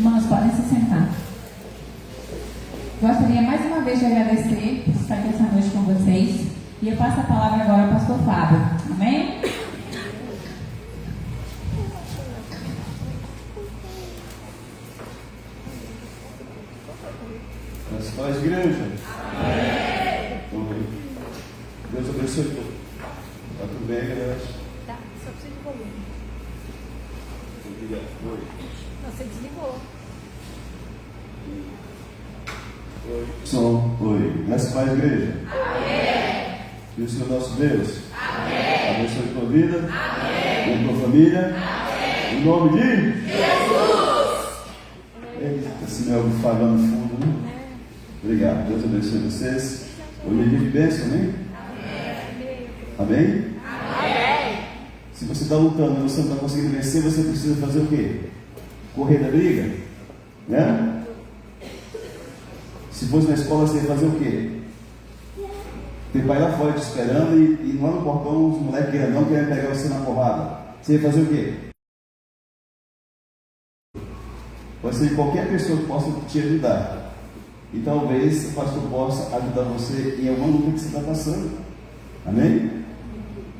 Irmãos, podem se sentar. Gostaria mais uma vez de agradecer por estar aqui essa noite com vocês. E eu passo a palavra agora ao pastor Fábio. Amém? As paz, igreja. Amém. Deus abençoe todos. Está tudo bem, galera? Tá, só precisa de volume. Obrigado. Oi. Não, você desligou. Oi. Som. Oi. As paz, igreja. Amém. E o Senhor nosso Deus. Amém. Abençoe tua vida. Amém. E tua família. Amém. Em nome de Jesus. Eita, esse meu algo falando no fundo, né? Obrigado. Deus abençoe vocês. Hoje é dia de bênção, né? Amém? Amém? Se você está lutando e você não está conseguindo vencer, você precisa fazer o quê? Correr da briga? Né? Se fosse na escola, você ia fazer o quê? Tem pai lá fora te esperando e lá no portão os moleques grandão querendo pegar você na porrada. Você ia fazer o quê? Pode ser qualquer pessoa que possa te ajudar. E talvez o pastor possa ajudar você em alguma luta que você está passando. Amém?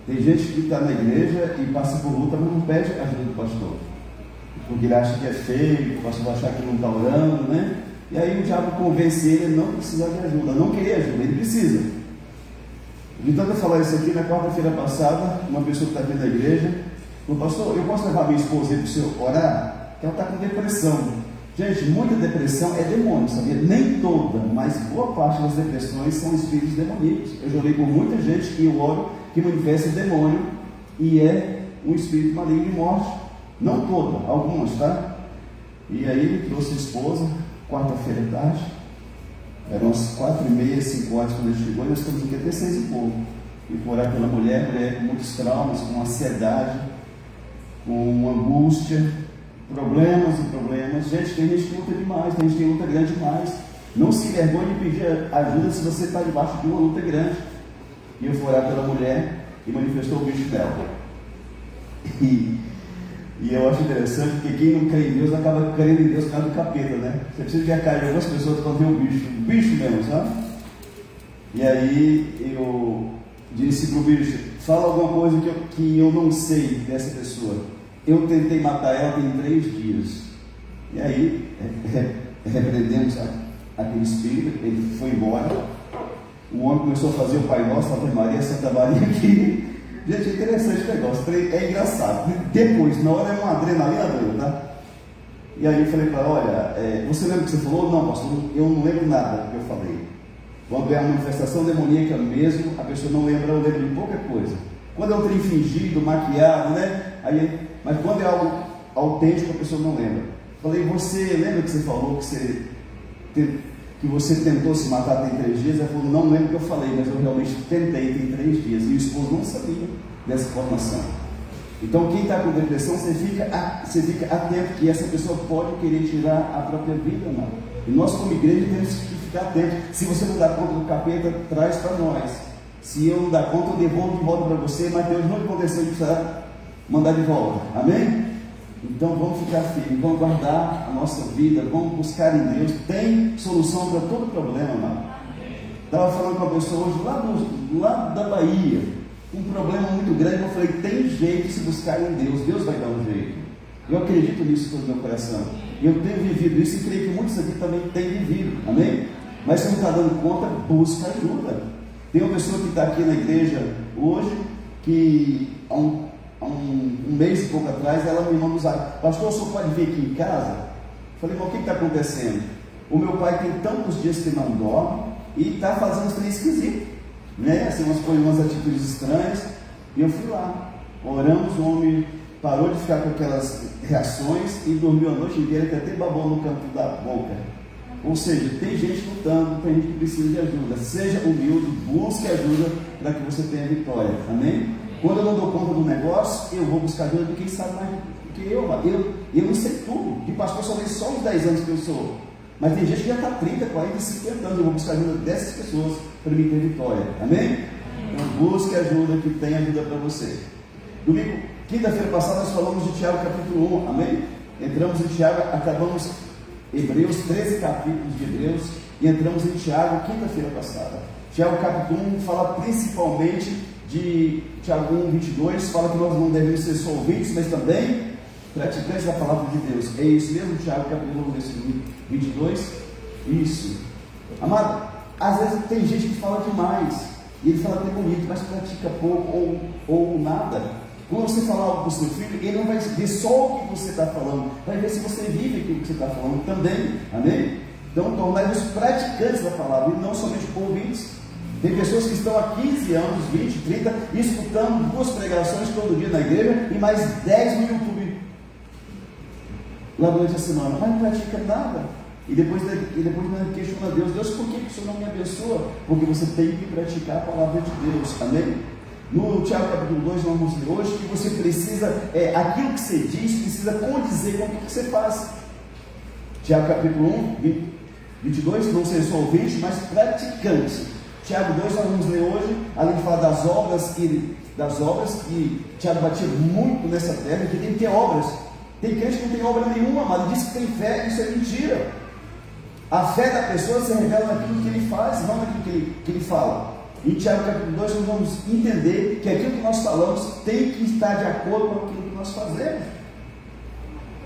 Tem gente que está na igreja e passa por luta, mas não pede ajuda do pastor. Porque ele acha que é feio, o pastor vai achar que não está orando, né? E aí o diabo convence ele a não precisar de ajuda, a não querer ajuda, ele precisa. De tanto eu falar isso aqui, na quarta-feira passada, uma pessoa que está aqui na igreja falou: pastor, eu posso levar minha esposa aí para o senhor orar? Que ela está com depressão. Gente, muita depressão é demônio, sabia? Nem toda, mas boa parte das depressões são espíritos demoníacos. Eu já olhei com muita gente que eu oro que manifesta demônio e é um espírito maligno de morte. Não toda, algumas, tá? E aí ele trouxe a esposa, quarta-feira à tarde, eram umas 4h30, 5 horas quando ele chegou, e nós estamos aqui até 6 e pouco. E foi orar pela mulher com muitos traumas, com ansiedade, com angústia, problemas e problemas. Gente, tem gente que luta demais, tem gente que luta grande demais. Não se envergonhe de pedir ajuda se você está debaixo de uma luta grande. E eu fui orar pela mulher e manifestou o bicho dela. E eu acho interessante porque quem não crê em Deus acaba crendo em Deus por causa do capeta, né? Você precisa de cair de algumas pessoas quando vê o bicho mesmo, sabe? E aí eu disse para o bicho: fala alguma coisa que eu não sei dessa pessoa. Eu tentei matar ela tem 3 dias. E aí repreendemos aquele espírito, ele foi embora. O homem começou a fazer o Pai Nosso, Ave Maria, Santa Maria aqui. Gente, é interessante o negócio, é engraçado. Depois, na hora é uma adrenalina doida, tá? E aí eu falei para ela: olha, você lembra o que você falou? Não, pastor, eu não lembro nada do que eu falei. Quando é uma manifestação demoníaca mesmo, a pessoa não lembra, eu lembro de pouca coisa. Quando é um trem fingido, maquiado, né? Mas quando é algo autêntico, a pessoa não lembra. Falei: você lembra que você falou que você tentou se matar tem 3 dias? Ela falou: não lembro o que eu falei, mas eu realmente tentei tem 3 dias. E o esposo não sabia dessa informação. Então quem está com depressão, você fica atento que essa pessoa pode querer tirar a própria vida, não. E nós como igreja temos que ficar atentos. Se você não dá conta do capeta, traz para nós. Se eu não dar conta, eu devolvo de volta para você, mas Deus não lhe aconteceu de precisar mandar de volta. Amém? Então vamos ficar firmes, vamos guardar a nossa vida, vamos buscar em Deus. Tem solução para todo problema, mano. Estava falando com uma pessoa hoje lá da Bahia, um problema muito grande. Eu falei: tem jeito de se buscar em Deus, Deus vai dar um jeito. Eu acredito nisso com o meu coração. Eu tenho vivido isso e creio que muitos aqui também têm vivido. Amém? Mas se não está dando conta, busca ajuda. Tem uma pessoa que está aqui na igreja hoje que há um mês e pouco atrás, ela me mandou usar: pastor, o senhor pode vir aqui em casa? Eu falei: mas o que está acontecendo? O meu pai tem tantos dias que não dorme e está fazendo uns trem esquisitos, né? Assim, umas atitudes estranhas. E eu fui lá, oramos, o homem parou de ficar com aquelas reações e dormiu a noite inteira, que até babou no canto da boca. Ou seja, tem gente lutando, tem gente que precisa de ajuda. Seja humilde, busque ajuda para que você tenha vitória. Amém? Quando eu não dou conta do negócio, eu vou buscar ajuda de quem sabe mais do que eu. Eu não sei tudo. De pastor só só os 10 anos que eu sou. Mas tem gente que já está 30, 40, 50 anos. Eu vou buscar ajuda dessas pessoas para mim ter vitória. Amém? Então busque ajuda, que tem ajuda para você. Quinta-feira passada nós falamos de Tiago capítulo 1. Amém? Entramos em Tiago, acabamos Hebreus, 13 capítulos de Hebreus, e entramos em Tiago quinta-feira passada. Tiago capítulo 1 fala principalmente de Tiago 1, 22, fala que nós não devemos ser só ouvintes, mas também praticantes da palavra de Deus. É isso mesmo, Tiago capítulo 1, versículo 22? Isso. Amado, às vezes tem gente que fala demais, e ele fala até bonito, mas pratica pouco ou nada. Quando você falar algo para o seu filho, ele não vai ver só o que você está falando, vai ver se você vive aquilo que você está falando também. Amém? Então, tornar-nos praticantes da palavra e não somente ouvintes. Tem pessoas que estão há 15 anos, 20, 30, escutando 2 pregações todo dia na igreja e mais 10 no YouTube lá durante a semana, mas não pratica nada. E depois questiona Deus: Deus, por que o Senhor não me abençoa? Porque você tem que praticar a palavra de Deus. Amém? No Tiago capítulo 2, nós vamos ler hoje que você precisa, aquilo que você diz, precisa condizer com o que você faz. Tiago capítulo 1, 22, não ser só ouvinte, mas praticante. Tiago 2, nós vamos ler hoje, além de falar das obras, que Tiago batia muito nessa terra, que tem que ter obras. Tem crente que não tem obra nenhuma, mas ele diz que tem fé, isso é mentira. A fé da pessoa se revela naquilo que ele faz, não naquilo que ele fala. Em Tiago capítulo 2 nós vamos entender que aquilo que nós falamos tem que estar de acordo com aquilo que nós fazemos.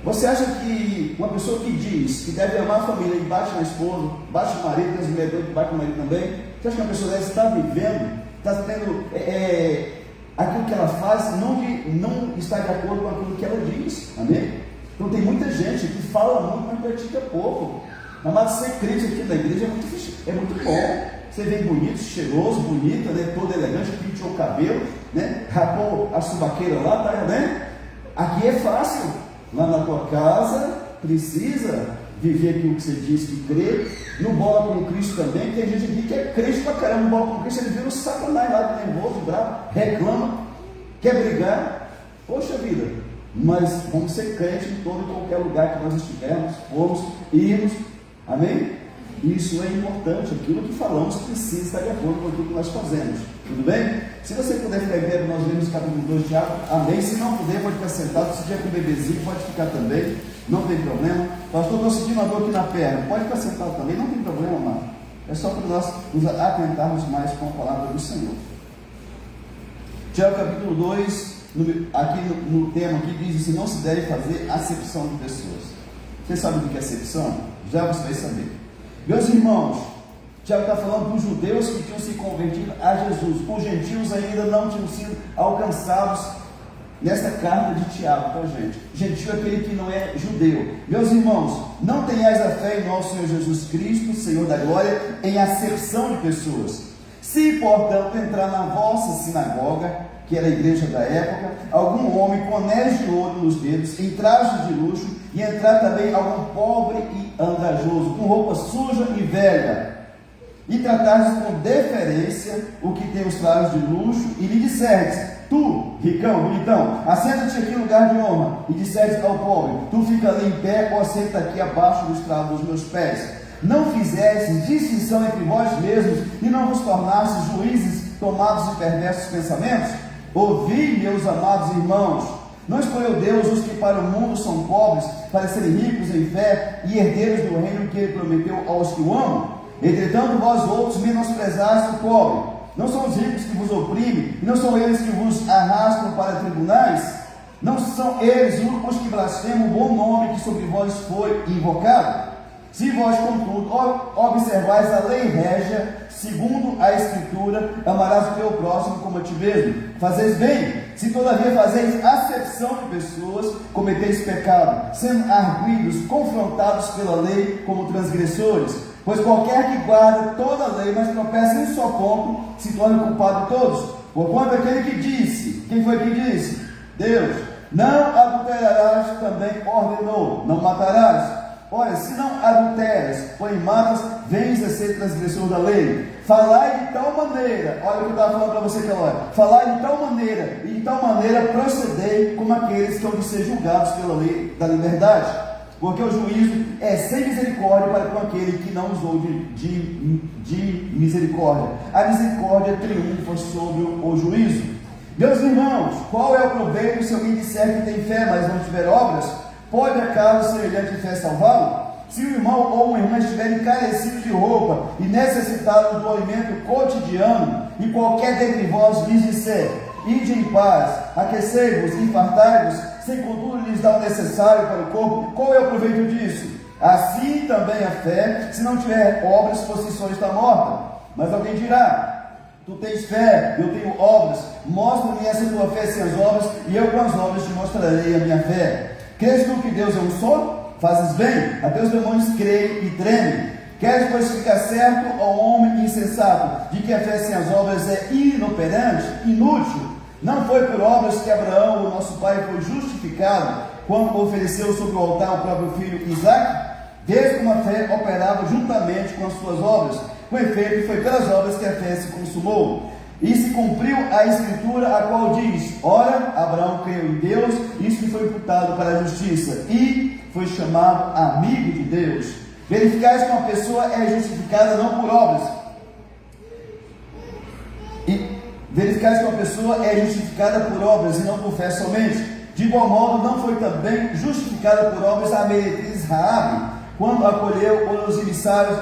Você acha que uma pessoa que diz que deve amar a família e bate na esposa, bate no marido, as mulheres que bate no marido também, você acha que uma pessoa deve estar vivendo, está tendo aquilo que ela faz, não está de acordo com aquilo que ela diz? Amém? Então tem muita gente que fala muito, mas pratica pouco. Mas ser crente aqui na igreja é muito bom. Você vem bonito, cheiroso, bonita, né? Todo elegante, pintou o cabelo, né? Rapou a subaqueira lá, tá, né? Aqui é fácil. Lá na tua casa, precisa viver aquilo que você diz que crê. No Bola com Cristo também, tem gente aqui que é crente pra caramba. No Bola com Cristo, ele vira o satanás lá, nervoso, bravo, reclama, quer brigar. Poxa vida, mas vamos ser crente em todo e qualquer lugar que nós estivermos, formos, irmos. Amém? Isso é importante, aquilo que falamos precisa estar de acordo com aquilo que nós fazemos. Tudo bem? Se você puder ficar em pé, nós lemos o capítulo 2 de Tiago. Amém? Se não puder, pode ficar sentado. Se tiver com o bebezinho, pode ficar também. Não tem problema. Pastor, estou sentindo uma dor aqui na perna. Pode ficar sentado também. Não tem problema, amado. É só para nós nos atentarmos mais com a palavra do Senhor. Tiago capítulo 2, aqui no tema aqui diz assim: não se deve fazer acepção de pessoas. Você sabe o que é acepção? Já você vai saber. Meus irmãos, Tiago está falando dos judeus que tinham se convertido a Jesus. Os gentios ainda não tinham sido alcançados nesta carta de Tiago, tá, gente? Gentio é aquele que não é judeu. Meus irmãos, não tenhais a fé em nosso Senhor Jesus Cristo, Senhor da glória, em acepção de pessoas. Se, portanto, entrar na vossa sinagoga, que era a igreja da época, algum homem com anéis de ouro nos dedos, em trajes de luxo, e entrar também algum pobre e andrajoso, com roupa suja e velha, e tratares com deferência o que tem os trajes de luxo, e lhe disseres: tu, ricão, bonitão, assenta-te aqui no lugar de honra, e disseres ao pobre: tu fica ali em pé, ou assenta aqui abaixo do estrado dos meus pés. Não fizestes distinção entre vós mesmos, e não vos tornastes juízes tomados de perversos pensamentos? Ouvi, meus amados irmãos, não escolheu Deus os que para o mundo são pobres, para serem ricos em fé e herdeiros do reino que ele prometeu aos que o amam? Entretanto, vós outros menosprezaste o pobre. Não são os ricos que vos oprimem, e não são eles que vos arrastam para tribunais? Não são eles os que blasfemam o bom nome que sobre vós foi invocado? Se vós, contudo, observais a lei régia, segundo a Escritura, amarás o teu próximo como a ti mesmo. Fazeis bem. Se todavia fazeis acepção de pessoas, cometeis pecado, sendo arguidos, confrontados pela lei como transgressores. Pois qualquer que guarda toda a lei, mas tropeça em só ponto, se torna culpado de todos. Porquanto aquele que disse, quem foi que disse? Deus. Não adulterarás, também ordenou, não matarás. Ora, se não adulteras, porém matas, vens a ser transgressor da lei. Falai de tal maneira, olha o que eu estava falando para você aquela hora. Falai de tal maneira, e de tal maneira procedei como aqueles que hão de ser julgados pela lei da liberdade. Porque o juízo é sem misericórdia para com aquele que não usou de misericórdia. A misericórdia triunfa sobre o juízo. Meus irmãos, qual é o proveito se alguém disser que tem fé, mas não tiver obras? Pode acaso semelhante fé salvá-lo? Se o irmão ou uma irmã estiverem carecidos de roupa e necessitados do alimento cotidiano, e qualquer dentre vós lhes disser: ide em paz, aquecei-vos e fartai-vos, sem contudo lhes dar o necessário para o corpo, qual é o proveito disso? Assim também a fé, se não tiver obras, por si só está morta. Mas alguém dirá: tu tens fé, eu tenho obras, mostra-me essa tua fé sem as obras, e eu com as obras te mostrarei a minha fé. Crês tu que Deus é um só? Fazes bem, a teus demônios creem e tremem. Queres pois ficar certo ao homem insensato, de que a fé sem as obras é inoperante, inútil? Não foi por obras que Abraão, o nosso pai, foi justificado, quando ofereceu sobre o altar o próprio filho Isaque? Vês como a fé operava juntamente com as suas obras. Com efeito, foi pelas obras que a fé se consumou. E se cumpriu a escritura, a qual diz: ora, Abraão creu em Deus, isso lhe foi imputado para a justiça, e foi chamado amigo de Deus. Verificais que uma pessoa é justificada não por obras. Verificais que uma pessoa é justificada por obras e não por fé somente. De igual modo, não foi também justificada por obras a meretriz Raabe, quando acolheu os emissários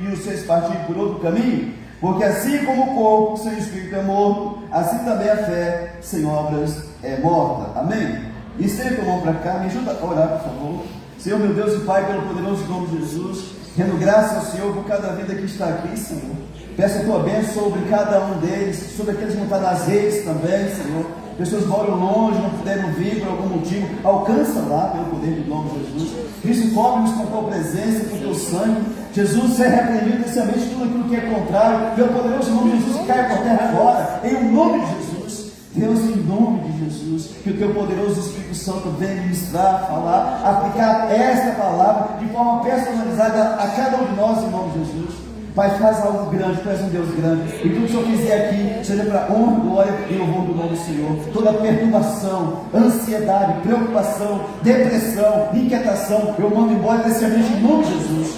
e os fez partir por outro caminho? Porque assim como o corpo sem espírito é morto, assim também a fé sem obras é morta. Amém? E estenda a mão para cá, me ajuda a orar, por favor. Senhor, meu Deus e Pai, pelo poderoso nome de Jesus, rendo graças ao Senhor por cada vida que está aqui, Senhor. Peço a tua bênção sobre cada um deles, sobre aqueles que vão estar nas redes também, Senhor. Pessoas moram longe, não puderam vir por algum motivo, alcança lá pelo poder do nome de Jesus. Cristo, cobre-nos com a tua presença, com o teu sangue. Jesus, seja repreendido nesse ambiente tudo aquilo que é contrário, pelo poderoso nome de Jesus, que caia por terra agora, em o nome de Jesus. Deus, em nome de Jesus, que o teu poderoso Espírito Santo venha ministrar, falar, aplicar esta palavra de forma personalizada a cada um de nós, em nome de Jesus. Pai, faz algo grande, tu és um Deus grande, e tudo que o Senhor fizer aqui, seja para honra, glória e louvor do nome do Senhor. Toda perturbação, ansiedade, preocupação, depressão, inquietação, eu mando embora desse ambiente em nome de Jesus.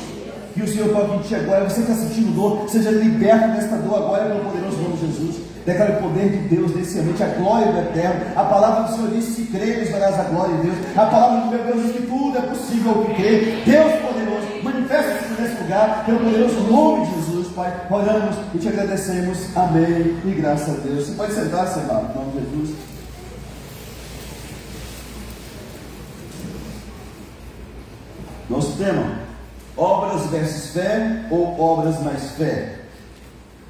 Que o Senhor toque em ti agora, você está sentindo dor, seja liberto desta dor agora pelo poderoso nome de Jesus. Declare o poder de Deus nesse ambiente, a glória do Eterno. A palavra do Senhor diz: se creres, verás a glória de Deus. A palavra do meu Deus diz que tudo é possível ao que crê. Deus poderoso, manifesta-se nesse lugar, pelo poderoso nome de Jesus, Pai. Oramos e te agradecemos. Amém. E graças a Deus. Você pode sentar-se, amado, em nome de Jesus. Nosso tema: obras versus fé ou obras mais fé?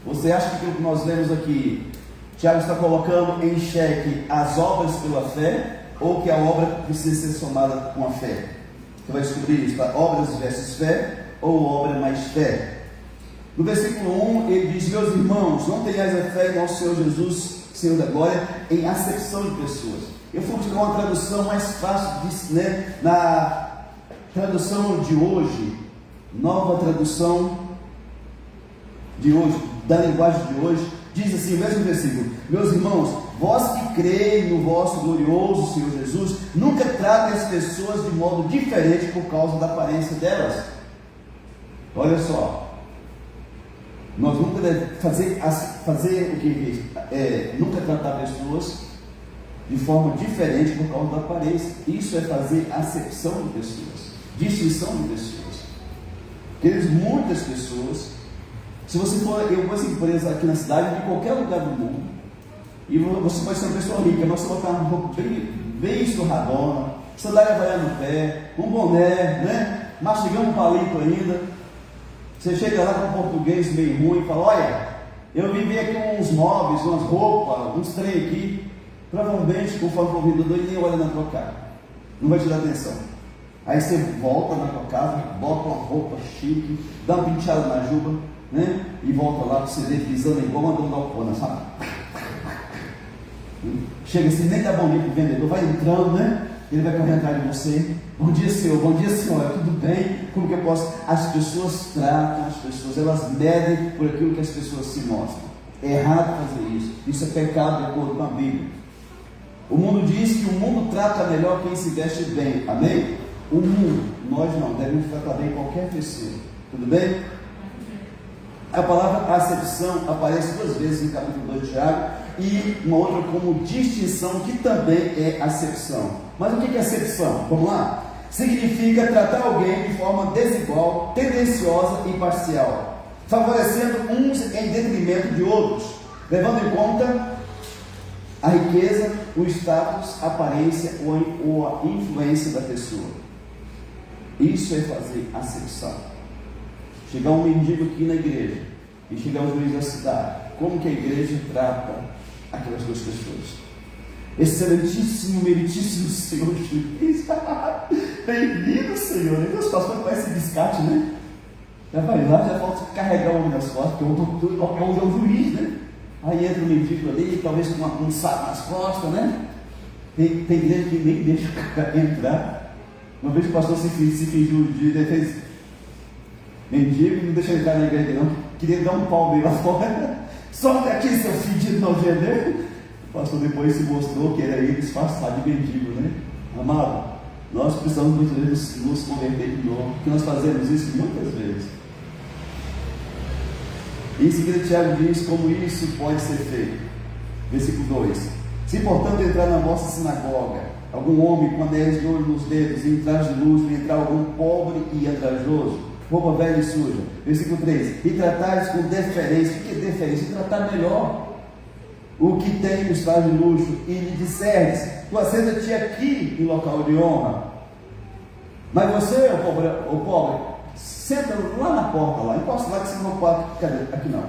Você acha que aquilo que nós lemos aqui, Tiago está colocando em xeque as obras pela fé, ou que a obra precisa ser somada com a fé? Você vai descobrir isso, tá? Obras versus fé ou obra mais fé? No versículo 1 ele diz: meus irmãos, não tenhais a fé em nosso Senhor Jesus, Senhor da glória, em acepção de pessoas. Eu fui buscar uma tradução mais fácil disso, né? Na tradução de hoje, nova tradução de hoje, da linguagem de hoje, diz assim, o mesmo versículo: meus irmãos, vós que creem no vosso glorioso Senhor Jesus, nunca tratem as pessoas de modo diferente por causa da aparência delas. Olha só, nós nunca devemos fazer o que nunca tratar pessoas de forma diferente por causa da aparência. Isso é fazer acepção de pessoas, distinção de pessoas. Queridos, muitas pessoas, se você for em algumas empresas aqui na cidade, de qualquer lugar do mundo, e você pode ser uma pessoa rica, mas você botar uma roupa bem esturradona, sandália havaiana no pé, um boné, né? Mastigando um palito ainda. Você chega lá com um português meio ruim e fala: olha, eu vivi aqui uns móveis, umas roupas, uns trem aqui. Provavelmente, conforme o vendedor, ele nem olha na tua cara, não vai te dar atenção. Aí você volta na tua casa, bota uma roupa chique, dá uma penteada na juba, né? E volta lá para você ver pisando igual uma dona Alcona, sabe? Chega assim, nem dá bom dia para o vendedor, vai entrando, né? Ele vai correr atrás de você. Bom dia, senhor, bom dia, senhora, tudo bem? Como que eu posso? As pessoas tratam as pessoas, elas medem por aquilo que as pessoas se mostram. É errado fazer isso. Isso é pecado de acordo com a Bíblia. O mundo diz que o mundo trata melhor quem se veste bem, amém? O mundo, nós não, devemos tratar bem qualquer pessoa, tudo bem? A palavra acepção aparece 2 vezes no capítulo 2 de Tiago, e uma outra como distinção, que também é acepção. Mas o que é acepção? Vamos lá? significa tratar alguém de forma desigual, tendenciosa e parcial, favorecendo uns em detrimento de outros, levando em conta a riqueza, o status, a aparência ou a influência da pessoa. Isso é fazer acepção. Chegar um mendigo aqui na igreja e chegar um juiz da cidade, como que a igreja trata aquelas duas pessoas? Excelentíssimo, meritíssimo Senhor juiz, bem-vindo, Senhor. E Deus pastor conhece biscate, né? Já vai lá, já falta carregar o homem nas costas, porque é o juiz, né? Aí entra o mendigo ali, talvez com um saco nas costas, né? Tem igreja que nem deixa o cara entrar. Uma vez o pastor se fingiu de defesa mendigo, não deixa ele entrar na igreja não, queria dar um pau dele lá fora. Solte aqui, seu fedido nojento. O pastor depois se mostrou que era ele disfarçado de mendigo, né? Amado, nós precisamos muitas vezes nos converter de novo, porque nós fazemos isso muitas vezes. Em seguida, Tiago diz como isso pode ser feito. Versículo 2: se portanto entrar na vossa sinagoga algum homem com anéis de ouro nos dedos e em traje de luz, e entrar algum pobre e andrajoso, roupa velha e suja. Versículo 3: e tratares com deferência. O que é deferência? tratar melhor o que tem nos trajes de luxo, e lhe disseres: tu assenta-te aqui em local de honra, mas você, o pobre, senta lá na porta, lá, encosta lá que você não pode, aqui não.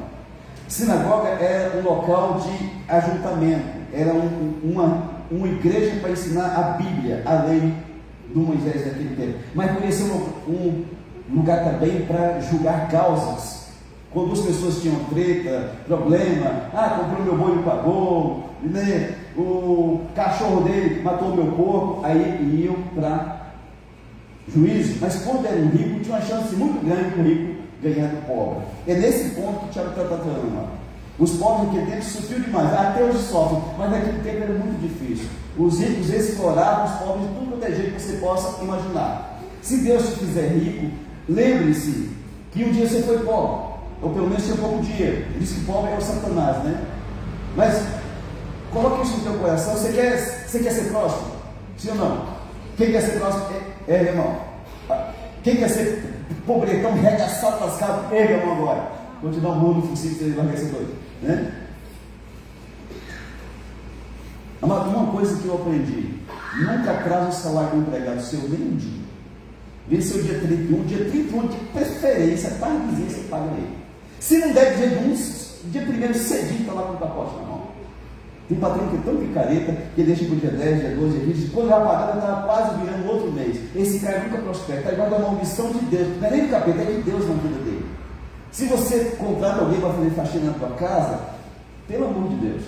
Sinagoga era um local de ajuntamento, era uma igreja para ensinar a Bíblia, a lei do Moisés daquele tempo, mas podia ser um lugar também para julgar causas. Quando as pessoas tinham treta, problema, comprou meu boi e não pagou, né? O cachorro dele matou meu porco, aí iam para juízo. Mas quando era um rico, tinha uma chance muito grande de o rico ganhar do pobre. É nesse ponto que o Tiago está tratando lá. Os pobres naquele tempo sofriam demais, até hoje sofrem, mas naquele tempo era muito difícil. Os ricos exploravam os pobres de tudo quanto é jeito que você possa imaginar. Se Deus te fizer rico, lembre-se que um dia você foi pobre, ou pelo menos tinha pouco dinheiro. Ele diz que pobre é o Satanás, né? Mas coloque isso no teu coração. Você quer ser próximo? Sim ou não? Quem quer ser próximo? Irmão. Quem quer ser pobretão, regaçado, lascado? Erga a mão agora. Vou te dar um muro no focinho que você vai ser doido, né? Amado, uma coisa que eu aprendi: nunca atrasa o salário do empregado seu nem um dia. Vê se é o dia 31, dia 31 de preferência, tardezinha você paga ele. Se não der dia 1º cedinho, está lá com o pacote na mão. Tem patrão que é tão picareta que deixa para o dia 10, dia 12, dia 20, quando já pagada está quase virando outro mês. Esse cara nunca prospera, está igual a maldição de Deus, não é nem do capeta, é de Deus na vida dele. Se você contrata alguém para fazer faxina na tua casa, pelo amor de Deus,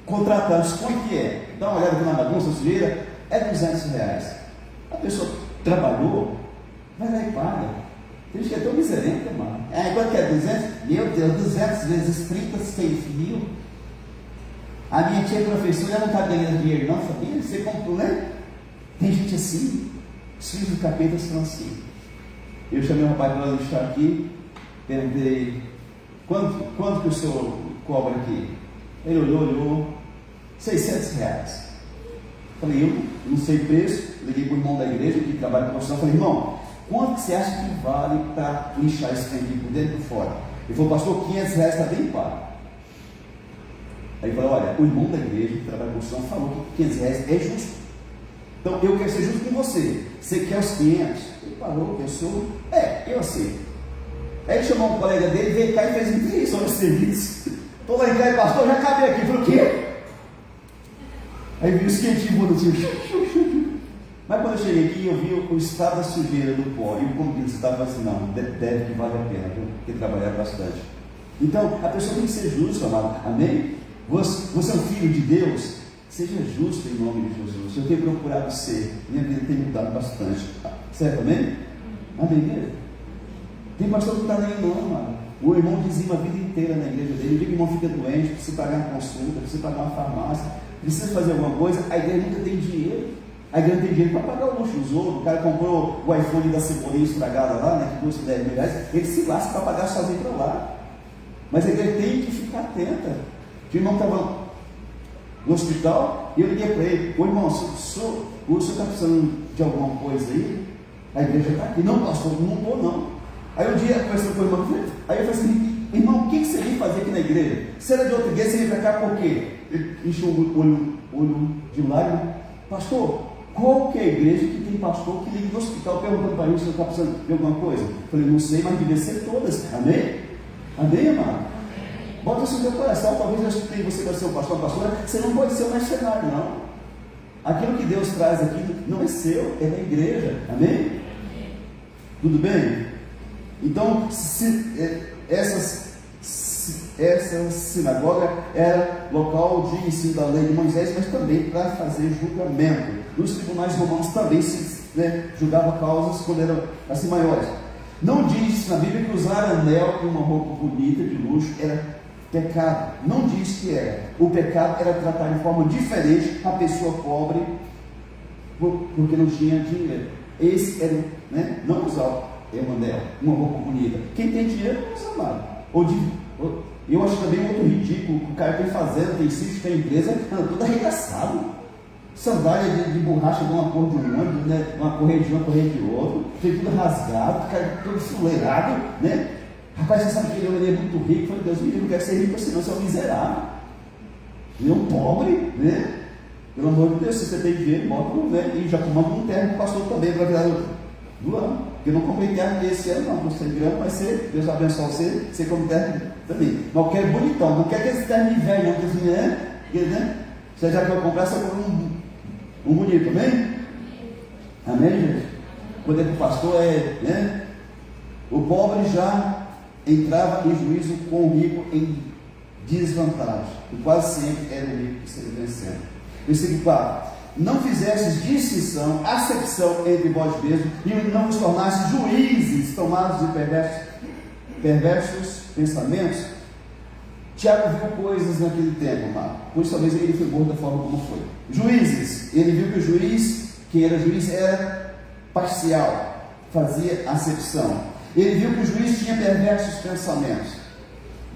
contratando, quanto que é? Dá uma olhada aqui na bagunça, sujeira, é R$200. A pessoa trabalhou, vai lá e paga. Tem gente que é tão miserento, mano. Quanto que é 200? Meu Deus, 200 vezes 30, 6 mil. A minha tia professora não está ganhando dinheiro, não, sabia? Você comprou, né? Tem gente assim. Os filhos do capeta são assim. Eu chamei o rapaz para estar aqui, perguntei: quanto que o senhor cobra aqui? Ele olhou, R$600. Falei: eu não sei preço. Liguei para o irmão da igreja que trabalha com construção. Falei: irmão, quanto você acha que vale para lixar esse trem aqui por dentro e por fora? Ele falou: pastor, R$500 está bem pago. Aí eu falei: olha, o irmão da igreja que trabalha com construção falou que R$500 é justo. Então eu quero ser justo com você. Você quer os 500? Ele parou, pensou: eu aceito. Aí ele chamou um colega dele, veio cá e fez em 3 horas de serviço. Estou lá em casa, pastor, já acabei aqui. Falei: o quê? Aí vi os quentinhos bonitinhos. Mas quando eu cheguei aqui, eu vi o estado da sujeira do pó. E o como que estava assim: não, deve que vale a pena, viu? Porque trabalhar bastante. Então, a pessoa tem que ser justa, amado. Amém? Você é um filho de Deus? Seja justo em nome de Jesus. Eu tenho procurado ser. Minha vida tem mudado bastante. Certo? Amém? Amém, igreja? Tem pastor que não está nem não, amado. O irmão dizima a vida inteira na igreja dele. O dia que o irmão fica doente, precisa pagar uma consulta, precisa pagar uma farmácia, precisa fazer alguma coisa, a igreja nunca tem dinheiro. A igreja tem dinheiro para pagar o luxo dos outros. O cara comprou o iPhone da Cebolinha estragada lá, né, que custa R$10.000, ele se lasca para pagar sozinho para lá. Mas a igreja tem que ficar atenta. O irmão estava no hospital e eu liguei para ele: ô irmão, o senhor está precisando de alguma coisa aí? A igreja está aqui. Não, pastor, não estou não. Aí um dia, conversando com o irmão, aí eu falei assim, irmão, o que você veio fazer aqui na igreja? Se era de outra igreja, você veio para cá por quê? Ele encheu o olho de lágrima. Pastor, qual que é a igreja que tem pastor que liga no hospital perguntando para a gente se está precisando de alguma coisa? Eu falei, não sei, mas devia ser todas. Amém? Amém, amado? Bota isso no teu coração. Talvez eu escutei você vai ser um pastor, pastora. Você não pode ser um mercenário, não. Aquilo que Deus traz aqui não é seu, é da igreja. Amém? Tudo bem? Então, essa sinagoga era local de ensino da lei de Moisés, mas também para fazer julgamento. Nos tribunais romanos também se julgava causas quando eram assim maiores. Não diz na Bíblia que usar anel e uma roupa bonita de luxo era pecado. Não diz que era. O pecado era tratar de forma diferente a pessoa pobre porque não tinha dinheiro. Esse era, não usar um anel, uma roupa bonita. Quem tem dinheiro não usa nada. Eu acho também muito ridículo. O cara tem fazenda, tem sítio, tem empresa, anda todo arregaçado. Sandália de borracha de uma cor de um, uma correia de uma, correia de outro, tem tudo rasgado, cara todo fuleirado, Rapaz, você sabe que ele é muito rico. Eu falei, Deus me livre, não quero ser rico assim, não, você é um miserável. Ele é um pobre, Pelo amor de Deus, se você tem dinheiro, bota e já tomamos um terno do pastor também para virar do ano. Porque eu não comprei terno esse ano, não sei grana, vai ser, Deus abençoe você come terno também. Mas eu quero bonitão, não quero que esse terno de velho, não, porque você já quer comprar, só por um bonito, amém? Amém, gente? Quando é que o pastor o pobre já entrava em juízo com o rico em desvantagem, e quase sempre era o rico que seria vencendo. Versículo 4: não fizestes distinção, acepção entre vós mesmos, e não vos tornastes juízes tomados de perversos pensamentos. Tiago viu coisas naquele tempo, amado. Pois talvez ele foi bom da forma como foi. Juízes, ele viu que o juiz, que era juiz, era parcial, fazia acepção. Ele viu que o juiz tinha perversos pensamentos.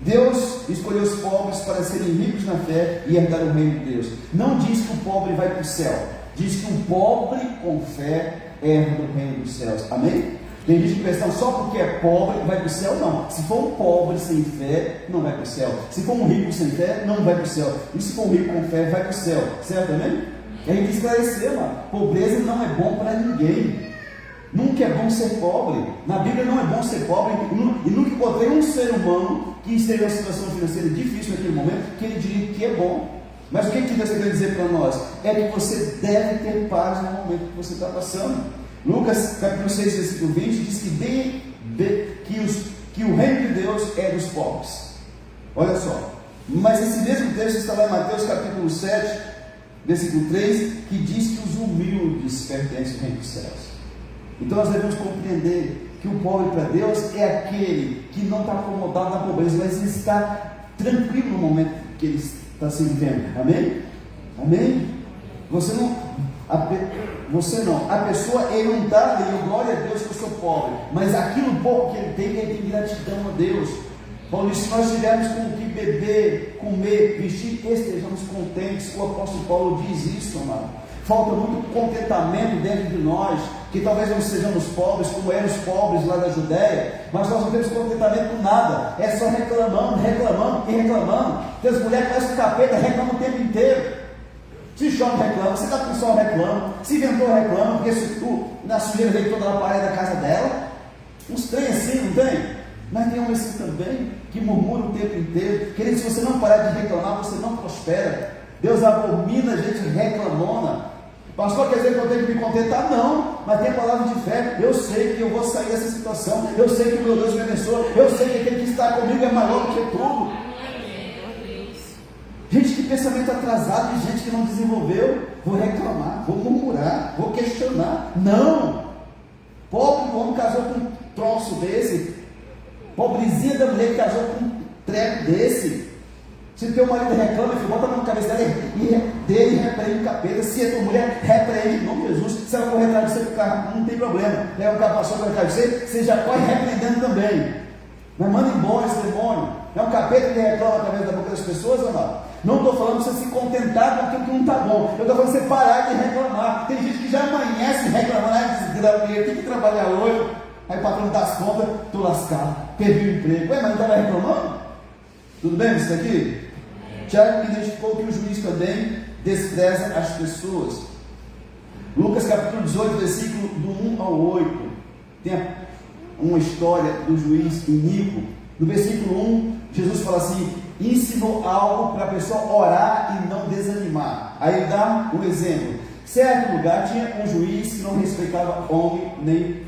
Deus escolheu os pobres para serem ricos na fé e herdar o reino de Deus. Não diz que o pobre vai para o céu, diz que o pobre com fé herda o reino dos céus. Amém? Tem gente que pensa, só porque é pobre vai para o céu? Não. Se for um pobre sem fé, não vai para o céu. Se for um rico sem fé, não vai para o céu. E se for um rico com fé, vai para o céu. Certo? Amém? E a gente esclareceu, mano. Pobreza não é bom para ninguém. Nunca é bom ser pobre. Na Bíblia não é bom ser pobre. E nunca encontrei um ser humano que esteja em uma situação financeira difícil naquele momento, que ele diria que é bom. Mas o que Deus quer dizer para nós? É que você deve ter paz no momento que você está passando. Lucas capítulo 6, versículo 20 diz que o reino de Deus é dos pobres. Olha só. Mas esse mesmo texto está lá em Mateus capítulo 7, versículo 3, que diz que os humildes pertencem ao reino dos céus. Então nós devemos compreender que o pobre para Deus é aquele que não está acomodado na pobreza, mas ele está tranquilo no momento que ele está se vivendo. Amém? Amém? Você não, a pessoa, ele não está ali, glória a Deus que eu sou pobre, mas aquilo pouco que ele tem gratidão a Deus. Paulo disse, se nós tivermos com o que beber, comer, vestir, estejamos contentes. O apóstolo Paulo diz isso, amado. Falta muito contentamento dentro de nós, que talvez não sejamos pobres, como eram os pobres lá da Judéia, mas nós não temos contentamento com nada, é só reclamando. Tem as mulheres que parecem um capeta, reclamam o tempo inteiro. Se chove, reclama, se está com sol, reclama, se ventou, reclama, porque na sujeira veio toda a parede da casa dela. Uns trem assim, não tem? Mas tem homens assim também, que murmuram o tempo inteiro. Querido, se você não parar de reclamar, você não prospera. Deus abomina a gente reclamona. Pastor, quer dizer que eu tenho que me contentar? Não, mas tem a palavra de fé. Eu sei que eu vou sair dessa situação. Eu sei que o meu Deus me abençoa. Eu sei que aquele que está comigo é maior do que tudo. Gente que pensamento atrasado, de gente que não desenvolveu. Vou reclamar, vou murmurar, vou questionar. Não. Pobre homem casou com um troço desse. Pobrezinha da mulher que casou com um treco desse. Se teu marido reclama, filho, bota a mão na cabeça dele e repreende o capeta. Se é tua mulher, repreende em nome de Jesus. Se ela correr atrás de você com o carro, não tem problema. O carro passou por atrás de você já corre repreendendo também. Mas manda embora esse demônio. É um capeta que reclama através da boca das pessoas, amado. Não estou falando para você se contentar com aquilo que não está bom. Eu estou falando para você parar de reclamar. Tem gente que já amanhece reclamando, tem que trabalhar hoje. Aí o patrão dá as contas, estou lascado, perdi o emprego. Ué, mas não estava reclamando? Tudo bem isso aqui? Tiago identificou que o juiz também despreza as pessoas. Lucas capítulo 18, versículo do 1 ao 8. Tem uma história do juiz iníquo. No versículo 1, Jesus fala assim: ensinou algo para a pessoa orar e não desanimar. Aí ele dá um exemplo. Certo lugar tinha um juiz que não respeitava homem nem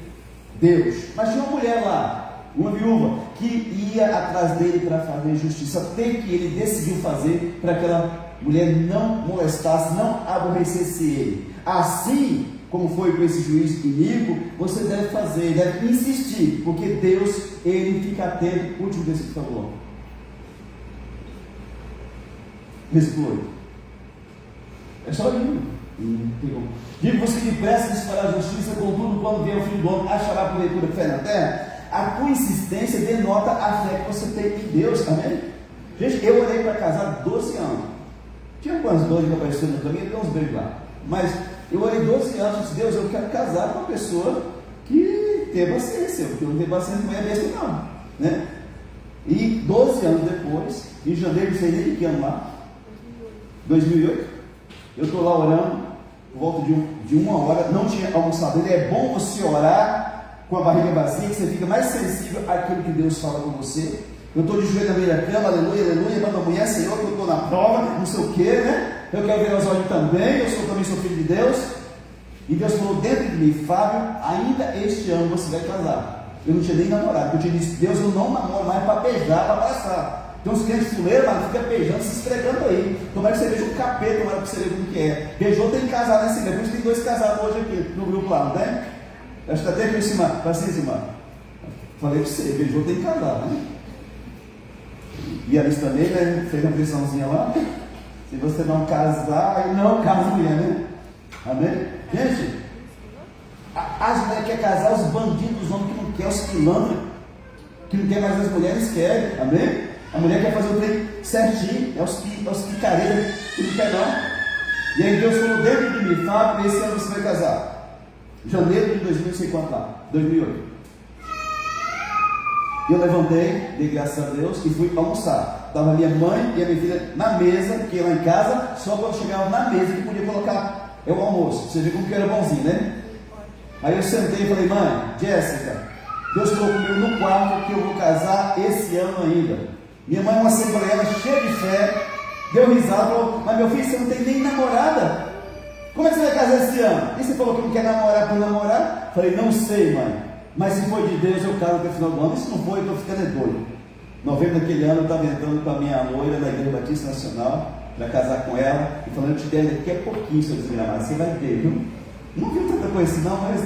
Deus, mas tinha uma mulher lá, uma viúva, que ia atrás dele para fazer justiça, até que ele decidiu fazer para que aquela mulher não molestasse, não aborrecesse ele. Assim como foi com esse juiz iníquo, você deve fazer, deve insistir, porque Deus, ele fica atento. Último versículo, por favor. Versículo 8. É só lindo. Digo-vos que depressa lhes fará justiça, contudo, quando vier o Filho do Homem, achará porventura fé na terra? A consistência denota a fé que você tem em Deus, amém? Gente, eu orei para casar 12 anos. Tinha algumas dores que apareceram no caminho, deu uns beijos lá. Mas eu orei 12 anos, disse: Deus, eu quero casar com uma pessoa que tenha paciência, porque eu não tenho paciência com mulher besta não, né? E 12 anos depois, em janeiro, não sei nem que ano lá, 2008, eu estou lá orando, por volta de uma hora, não tinha almoçado. Ele é bom você orar com a barriga vazia, que você fica mais sensível àquilo que Deus fala com você. Eu estou de joelho na meio da cama, aleluia, aleluia, manda a mulher, Senhor, que eu estou na prova, não sei o que, né? Eu quero ver os olhos também, também sou filho de Deus. E Deus falou dentro de mim: Fábio, ainda este ano você vai casar. Eu não tinha nem namorado, eu tinha dito: Deus, eu não namoro mais para beijar, para abraçar. Tem uns clientes fuleiros, mano, fica beijando, se esfregando aí. Tomara que você veja um capeta, tomara que você veja como que é. Beijou, tem que casar nesse igreja. Por isso tem 2 casados hoje aqui no grupo lá, não tem? Acho que até aqui em cima, paciência, irmão. Falei para você, beijou, tem que casar, né? E a Alice também, né? Fez uma pressãozinha lá. Se você não casar, aí não casa mulher, né? Amém? Gente, as mulheres querem casar, os bandidos, os homens que não querem, os pilantras, que não querem mais, as mulheres querem, amém? A mulher quer fazer o trem certinho, é os picareiros que não quer não. E aí Deus falou dentro de mim: Fábio, esse ano você vai casar. Janeiro de 2000, não sei quanto lá, 2008. E eu levantei, dei graças a Deus e fui almoçar. Estava minha mãe e a minha filha na mesa, porque lá em casa, só quando chegava na mesa que podia colocar o almoço. Você vê como que era bonzinho, né? Aí eu sentei e falei: mãe, Jéssica, Deus falou comigo no quarto que eu vou casar esse ano ainda. Minha mãe é uma assembleana cheia de fé, deu risada, falou: mas meu filho, você não tem nem namorada, como é que você vai casar esse ano? E você falou que não quer namorar por namorar? Falei: não sei, mãe, mas se for de Deus eu caso até o final do ano. E se não for, eu estou ficando doido. Novembro daquele ano eu estava entrando com a minha noiva na Igreja Batista Nacional para casar com ela, e falando: eu te der daqui a pouquinho, seu desgramado, você vai ver, viu? Não viu tanta coisa assim não, mas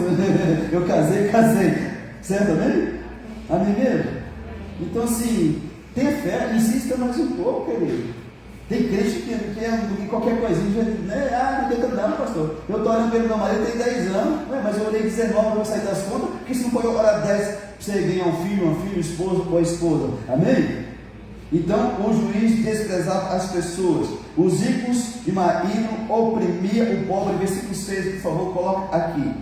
eu casei, certo, amém? Amém mesmo? Então assim, tenha fé, insista mais um pouco, querido. Tem crente que qualquer coisinha, né? Não tem não, pastor. Eu estou olhando pelo meu marido, tem 10 anos, mas eu orei 19, eu vou sair das contas, porque se não for orar 10, para você ganhar um filho, uma filha, um esposo ou esposa, amém? Então, o juiz desprezava as pessoas. Os ricos de marido oprimiam o pobre. Versículo 6, por favor, coloca aqui.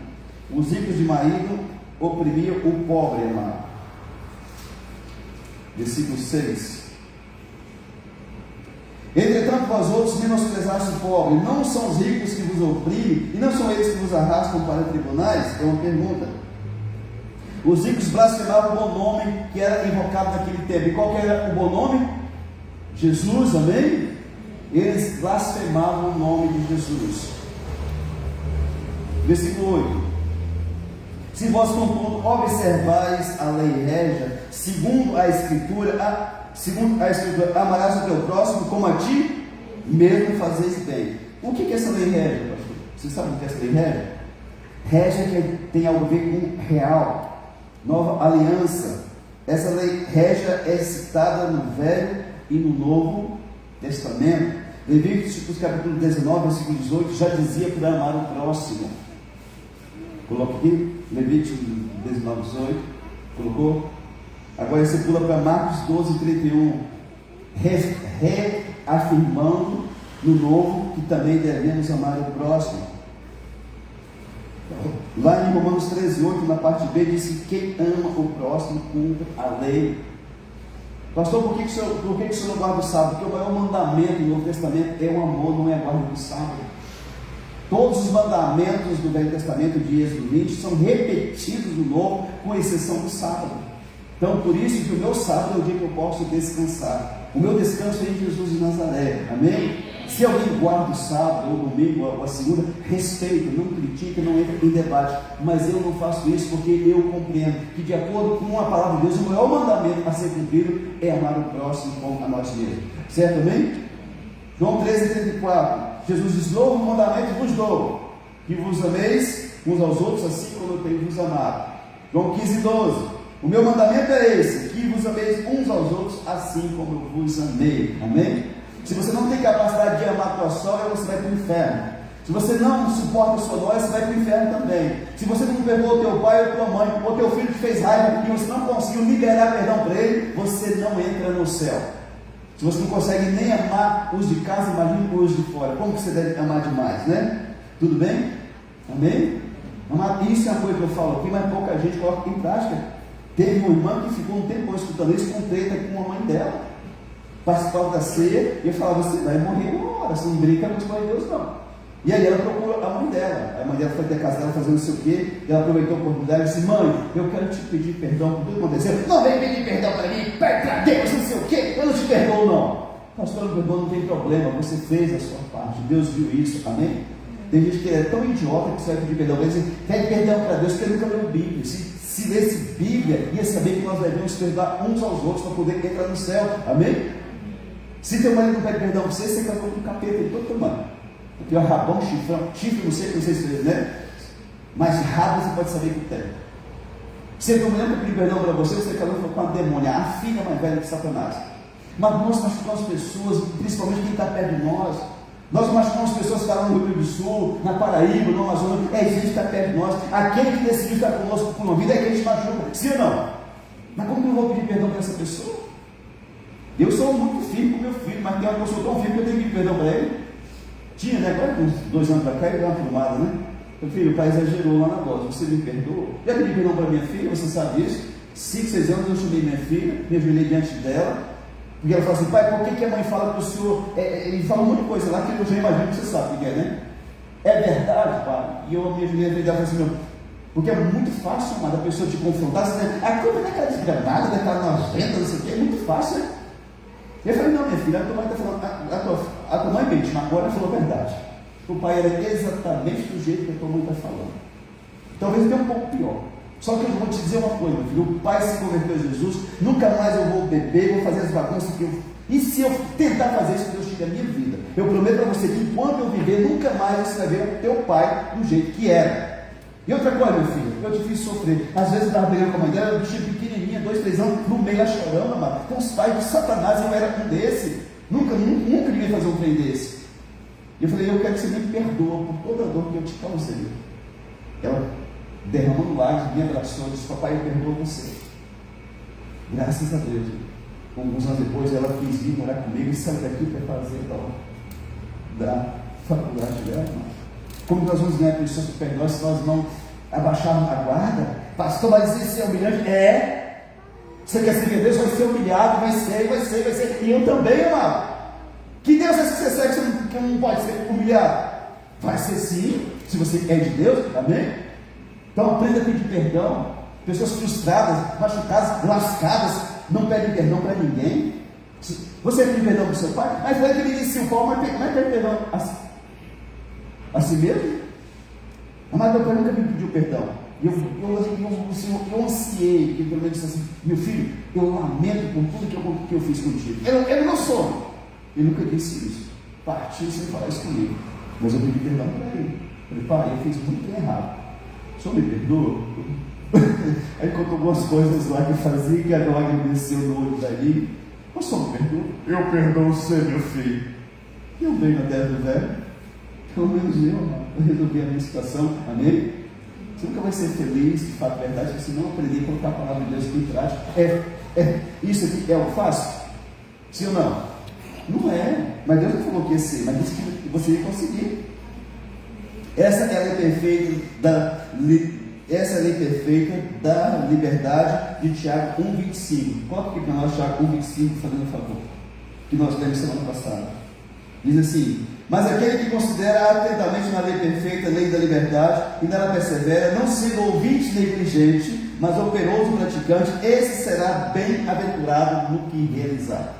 Os ricos de marido oprimiam o pobre, amado. Versículo 6. Entretanto, vós outros menosprezaste o pobre. Não são os ricos que vos oprimem, e não são eles que vos arrastam para tribunais? É uma pergunta. Os ricos blasfemavam o bom nome que era invocado naquele tempo. E qual que era o bom nome? Jesus, amém? Eles blasfemavam o nome de Jesus. Versículo 8. Se vós, contudo, observais a lei régia, segundo a Escritura, amarás o teu próximo como a ti mesmo fazeis bem. O que é essa lei régia, pastor? Vocês sabem o que é essa lei régia? Régia que tem algo a ver com real. Nova aliança. Essa lei régia é citada no Velho e no Novo Testamento. Levíticos capítulo 19, versículo 18 já dizia para amar o próximo. Coloque aqui, Levíticos 19, 18. Colocou? Agora você pula para Marcos 12, 31. afirmando no novo que também devemos amar o próximo. Lá em Romanos 13:8, na parte B, diz que quem ama o próximo cumpre a lei. Pastor, por que o senhor não guarda o sábado? Porque o maior mandamento no Novo Testamento é o amor, não é a guarda do sábado. Todos os mandamentos do Velho Testamento, de Êxodo 20, são repetidos no Novo, com exceção do sábado. Então, por isso que o meu sábado é o dia que eu posso descansar. O meu descanso é em Jesus de Nazaré. Amém? Se alguém guarda o sábado, ou o domingo, ou a segunda, respeita, não critica, não entra em debate. Mas eu não faço isso porque eu compreendo que, de acordo com a palavra de Deus, o maior mandamento a ser cumprido é amar o próximo como a nós mesmos. Certo? Amém? João 13:34. Jesus diz: novo mandamento vos dou, que vos ameis uns aos outros, assim como eu tenho vos amado. João 15:12. O meu mandamento é esse, que vos ameis uns aos outros, assim como eu vos amei. Amém? Se você não tem capacidade de amar a tua sogra, você vai para o inferno. Se você não suporta a sua nora, você vai para o inferno também. Se você não perdoou o teu pai ou tua mãe, ou teu filho que fez raiva e você não conseguiu liberar perdão para ele, você não entra no céu. Se você não consegue nem amar os de casa, imagine os de fora. Como que você deve amar demais, né? Tudo bem? Amém? Amar, isso é uma coisa que eu falo aqui, mas pouca gente coloca em prática. Teve uma irmã que ficou um tempo escutando isso, com treta com a mãe dela. Participava da ceia, e eu falava: você vai morrer uma hora, você não brinca com os pais de Deus, não. E aí ela procurou a mãe dela. A mãe dela foi até a casa dela fazendo não sei o quê. E ela aproveitou a oportunidade e disse: mãe, eu quero te pedir perdão por tudo que aconteceu. Não vem pedir perdão para mim, pede para Deus, não sei o quê. Eu não te perdoo, não. Pastor, não perdoa, não tem problema. Você fez a sua parte. Deus viu isso, amém? Tem gente que é tão idiota que você vai pedir perdão para ele. Pede perdão para Deus, porque ele nunca leu Bíblia. Se lesse Bíblia, ia saber que nós devemos perdoar uns aos outros para poder entrar no céu, amém? Se teu marido não pede perdão para você, você casou com um capeta de todo tamanho. O pior rabão, chifrão, chifre, não sei se fez, né? Mas rabo você pode saber que tem. Se teu mulher não pedir perdão para você, você casou com uma demônia, a filha mais velha de Satanás. Mas nós machucamos pessoas, principalmente quem está perto de nós. Nós machucamos pessoas que estavam no Rio Grande do Sul, na Paraíba, no Amazonas. É gente que está perto de nós. Aquele que decidiu estar conosco por uma vida é quem a gente machuca. Sim ou não? Mas como que eu vou pedir perdão para essa pessoa? Eu sou muito firme com meu filho, mas tem uma pessoa tão firme que eu tenho que pedir perdão para ele. Tinha, né? Agora, uns 2 anos para cá, ele deu uma filmada, né? Meu filho, o pai exagerou lá na dose. Você me perdoou? Já pedi perdão para minha filha, você sabe disso? 5, 6 anos eu chamei minha filha, me ajoelhei diante dela. Porque ela falou assim: pai, por que a mãe fala que o senhor. Ele fala um monte de coisa lá que eu já imagino que você sabe o que é, né? É verdade, pai. E eu me ajoelhei diante dela e falei assim: meu, porque é muito fácil, amada, a pessoa te confrontar, você dizer: a culpa daquela desgramada, daquela nojenta, não sei o que, é muito fácil, né? Eu falei: não, minha filha, a tua mãe está falando, a tua mãe mente, mas agora falou a verdade. O pai era exatamente do jeito que a tua mãe está falando. Talvez até um pouco pior. Só que eu vou te dizer uma coisa, meu filho: o pai se converteu a Jesus, nunca mais eu vou beber, vou fazer as bagunças que eu. E se eu tentar fazer isso, Deus tira a minha vida. Eu prometo para você que enquanto eu viver, nunca mais você vai ver o teu pai do jeito que era. E outra coisa, meu filho, eu te fiz sofrer. Às vezes eu estava brigando com a mãe dela, eu tinha pequenininha, 2, 3 anos, no meio lá chorando, mano. Com os pais de Satanás, eu era um desse. Nunca ninguém fazer um trem desse. E eu falei: eu quero que você me perdoe por toda a dor que eu te causei. Ela, derramando lágrimas, me abraçou e disse: papai, eu perdoo você. Graças a Deus. Alguns anos depois, ela quis vir morar comigo e saiu daqui para fazer da faculdade dela. Como nós vamos ganhar pessoas que perdoam se nós não abaixarmos a guarda? Pastor, mas isso é humilhante? É. Você quer servir a Deus? Vai ser humilhado, vai ser. E eu também, amado. Que Deus é que você segue que não pode ser humilhado? Vai ser sim, se você é de Deus, amém? Então aprenda a pedir perdão. Pessoas frustradas, machucadas, lascadas, não pedem perdão para ninguém. Você pede perdão para o seu pai? Mas foi que ele disse: o Paulo, mas pede perdão a si mesmo? Mas meu pai nunca me pediu perdão. Eu ansiei que pelo menos disse assim: meu filho, eu lamento por tudo que eu fiz contigo. Eu não sou. Ele nunca disse isso. Partiu sem falar isso comigo. Mas eu pedi perdão para ele. Falei: pai, eu fiz muito errado. O senhor me perdoa? Aí contou algumas coisas lá que eu fazia, que a lágrima desceu no olho dali. O senhor me perdoa? Eu perdoo você, meu filho. E eu venho na terra do velho. Pelo menos eu resolvi a minha situação, amém? Você nunca vai ser feliz, de fato, verdade, porque se não aprender a colocar a palavra de Deus em prática. Isso aqui é o fácil? Sim ou não? Não é. Mas Deus não falou que ia ser, mas disse que você ia conseguir. Essa é a lei perfeita da liberdade de Tiago 1,25. Coloca aqui para nós Tiago 1,25, fazendo um favor, que nós lemos semana passada. Diz assim: mas aquele que considera atentamente na lei perfeita, a lei da liberdade, e nela persevera, não sendo ouvinte negligente, mas operoso praticante, esse será bem-aventurado no que realizar.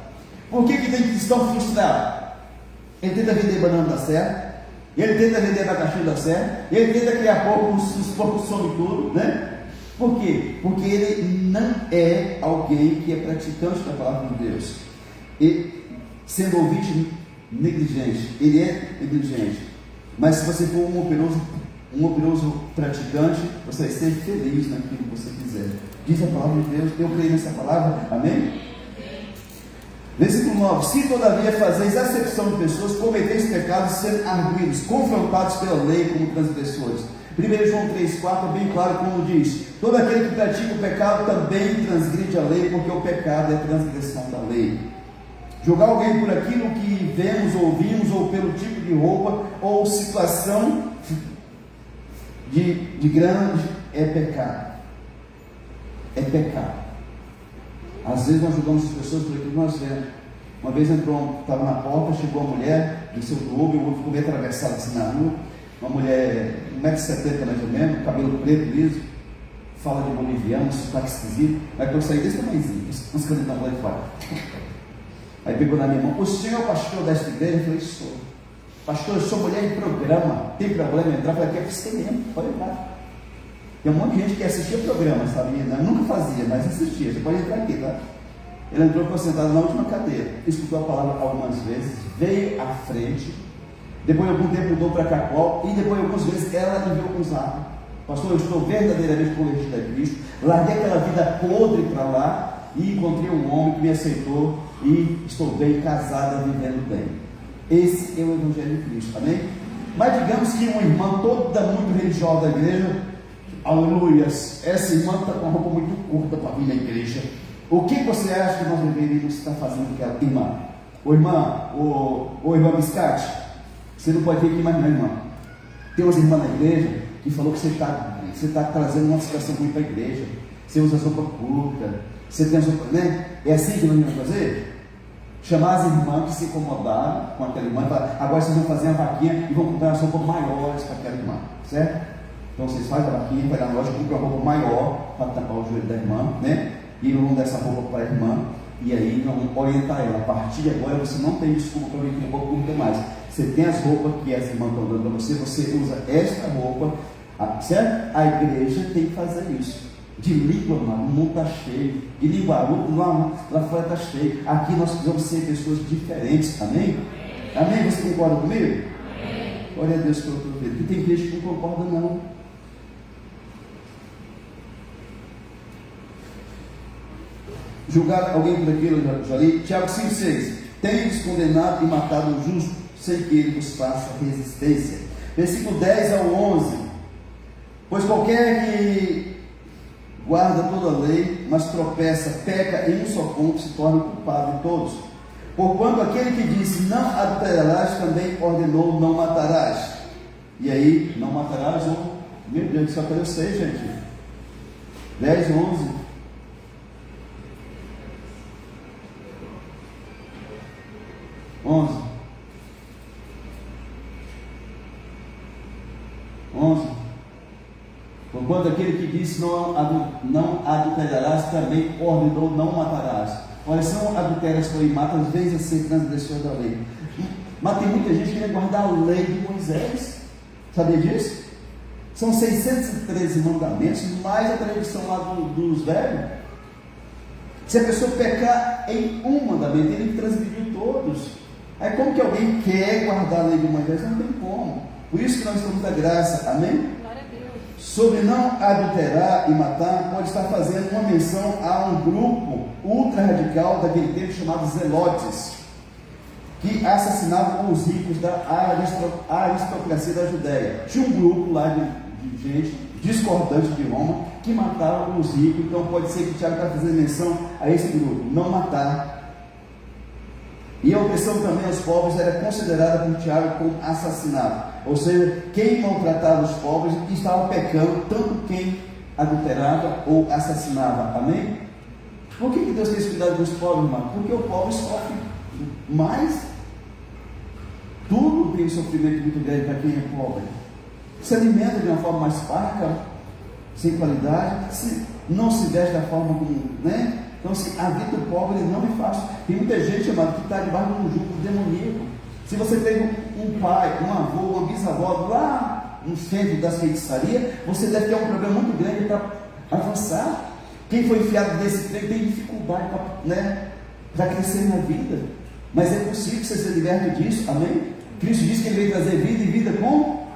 Por que tem cristão frustrado? Ele tenta vender banana da serra, ele tenta vender abacaxi da serra, ele tenta criar porcos, os porcos somem tudo, né? Por quê? Porque ele não é alguém que é praticante da palavra de Deus. E, sendo ouvinte negligente, ele é negligente. Mas se você for um operoso praticante, você vai ser feliz naquilo que você fizer. Diz a palavra de Deus, eu creio nessa palavra, amém? Versículo 9: se todavia fazeis acepção de pessoas, cometeis pecados sendo arguidos, confrontados pela lei como transgressores. 1 João 3,4 é bem claro quando diz: todo aquele que pratica o pecado também transgride a lei, porque o pecado é transgressão da lei. Julgar alguém por aquilo que vemos, ouvimos, ou pelo tipo de roupa, ou situação de grande, é pecado. É pecado. Às vezes nós julgamos as pessoas por aquilo que nós vemos. Uma vez estava na porta, chegou uma mulher, desceu do Uber, o outro ficou meio atravessado assim na rua. Uma mulher, 1,70m mais ou menos, cabelo preto, liso, fala de boliviano, sotaque esquisito. Aí eu saí desse tamanhozinho, uns candidatos lá de fora. Aí pegou na minha mão: o senhor é o pastor desta igreja? Eu falei: sou. Pastor, eu sou mulher em programa, tem problema em entrar? Eu falei: aqui é você mesmo, pode entrar. Tem um monte de gente que assistia o programa, sabe? Eu nunca fazia, mas assistia. Você pode entrar aqui, tá? Ele entrou, ficou sentado na última cadeira, escutou a palavra algumas vezes, veio à frente, depois de algum tempo mudou para Cacau, e depois de algumas vezes ela enviou com os lábios: pastor, eu estou verdadeiramente convertido a Cristo, larguei aquela vida podre para lá e encontrei um homem que me aceitou e estou bem casada, vivendo bem. Esse é o Evangelho de Cristo, amém? Mas digamos que uma irmã toda muito religiosa da igreja, aleluia, essa irmã está com uma roupa muito curta para vir na igreja. O que você acha que nós deveríamos estar fazendo com aquela irmã? Ô irmã, ô irmã Biscate, você não pode vir aqui mais não, irmã. Tem umas irmãs na igreja que falou que você está trazendo uma situação ruim para a igreja. Você usa roupa curta, você tem roupa, né? É assim que nós vamos fazer? Chamar as irmãs que se incomodaram com aquela irmã e falar: agora vocês vão fazer uma vaquinha e vão comprar as roupas maiores para aquela irmã, certo? Então vocês fazem a vaquinha, vai lá na loja, compra uma roupa maior para tapar o joelho da irmã, né? E vão dar essa roupa para a irmã, e aí nós vamos orientar ela: a partir de agora você não tem desculpa para vir com roupa curta mais. Você tem as roupas que as irmãs estão dando para você, você usa esta roupa, certo? A igreja tem que fazer isso. De língua, mano, o mundo está cheio. De língua, lá fora está cheio. Aqui nós precisamos ser pessoas diferentes, amém? Amém? Você concorda comigo? Amém. Glória a Deus pelo profeta. Porque tem gente que não concorda, não. Julgar alguém por aquilo, já li. Tiago 5,6: tendes condenado e matado o justo, sem que ele vos faça resistência. Versículo 10 ao 11: pois qualquer que guarda toda a lei, mas tropeça, peca em um só ponto, se torna culpado de todos. Porquanto aquele que disse não adulterarás, também ordenou não matarás. E aí, não matarás, meu Deus do céu, cadê eu sei, gente? 10, 11. 11. Porquanto aquele que disse não adulterarás, também ordenou não matarás. Olha, se não adulteras, porém matas, vens a ser transgressor da lei. Mas tem muita gente que quer guardar a lei de Moisés. Sabia disso? São 613 mandamentos, mais a tradição lá dos velhos. Se a pessoa pecar em um mandamento, ele transgrediu todos. Aí como que alguém quer guardar a lei de Moisés? Não tem como. Por isso que nós estamos da graça, amém? Glória a Deus. Sobre não adulterar e matar, pode estar fazendo uma menção a um grupo ultra radical daquele tempo chamado Zelotes, que assassinavam os ricos da aristocracia da Judéia. Tinha um grupo lá de gente discordante de Roma que matava os ricos. Então pode ser que o Tiago está fazendo menção a esse grupo: não matar. E a opressão também aos pobres era considerada por Tiago como assassinato. Ou seja, quem maltratava os pobres estava pecando, tanto quem adulterava ou assassinava. Amém? Por que Deus tem esse cuidado com os pobres, irmão? Porque o pobre sofre mais. Tudo tem um sofrimento muito grande para quem é pobre. Se alimenta de uma forma mais parca, sem qualidade, não se veste da forma como, né? Então, assim, a vida do pobre não é fácil. Tem muita gente, amado, que está debaixo de um jugo demoníaco. Se você teve um pai, um avô, uma bisavó lá no centro das feitiçarias, você deve ter um problema muito grande para avançar. Quem foi enfiado nesse trem tem dificuldade para crescer na vida. Mas é possível você ser liberto disso, amém? Cristo disse que Ele veio trazer vida e vida com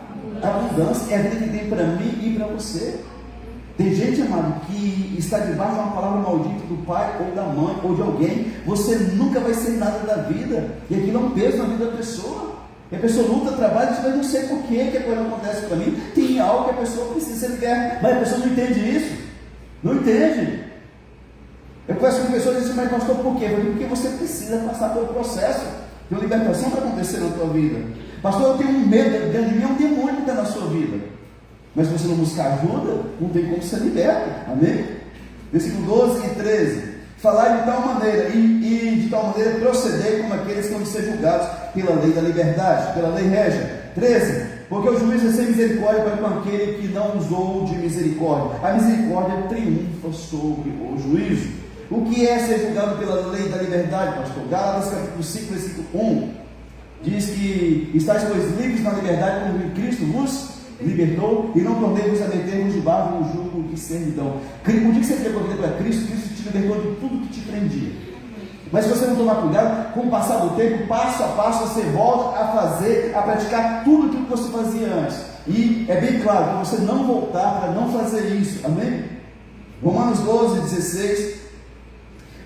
abundância. É a vida que tem para mim e para você. Tem gente, amado, que está debaixo de uma palavra maldita do pai ou da mãe ou de alguém. Você nunca vai ser nada da vida. E aquilo é um peso na vida da pessoa. E a pessoa luta, trabalha e diz, mas não sei por que a coisa acontece para mim. Tem algo que a pessoa precisa ser liberta. Mas a pessoa não entende isso. Não entende. Eu conheço uma pessoa que diz, mas pastor, por quê? Porque você precisa passar pelo processo. Tem uma libertação para acontecer na tua vida. Pastor, eu tenho um medo dentro de mim, é um demônio que está na sua vida. Mas se você não buscar ajuda, não tem como ser liberto. Amém? Versículo 12 e 13. Falar de tal maneira e de tal maneira proceder como aqueles que vão ser julgados pela lei da liberdade, pela lei régia. 13. Porque o juiz é sem misericórdia para com aquele que não usou de misericórdia. A misericórdia triunfa sobre o juízo. O que é ser julgado pela lei da liberdade, pastor? Gálatas capítulo 5, versículo 1. Diz que estáis pois livres na liberdade como Cristo vos libertou, e não tornei-vos a meter-vos debaixo do jugo de servidão. O dia que você entregou a vida para Cristo, Cristo te libertou de tudo que te prendia. Mas se você não tomar cuidado, com o passar do tempo, passo a passo, você volta a fazer, a praticar tudo aquilo que você fazia antes. E é bem claro, para você não voltar, para não fazer isso. Amém? Romanos 12, 16,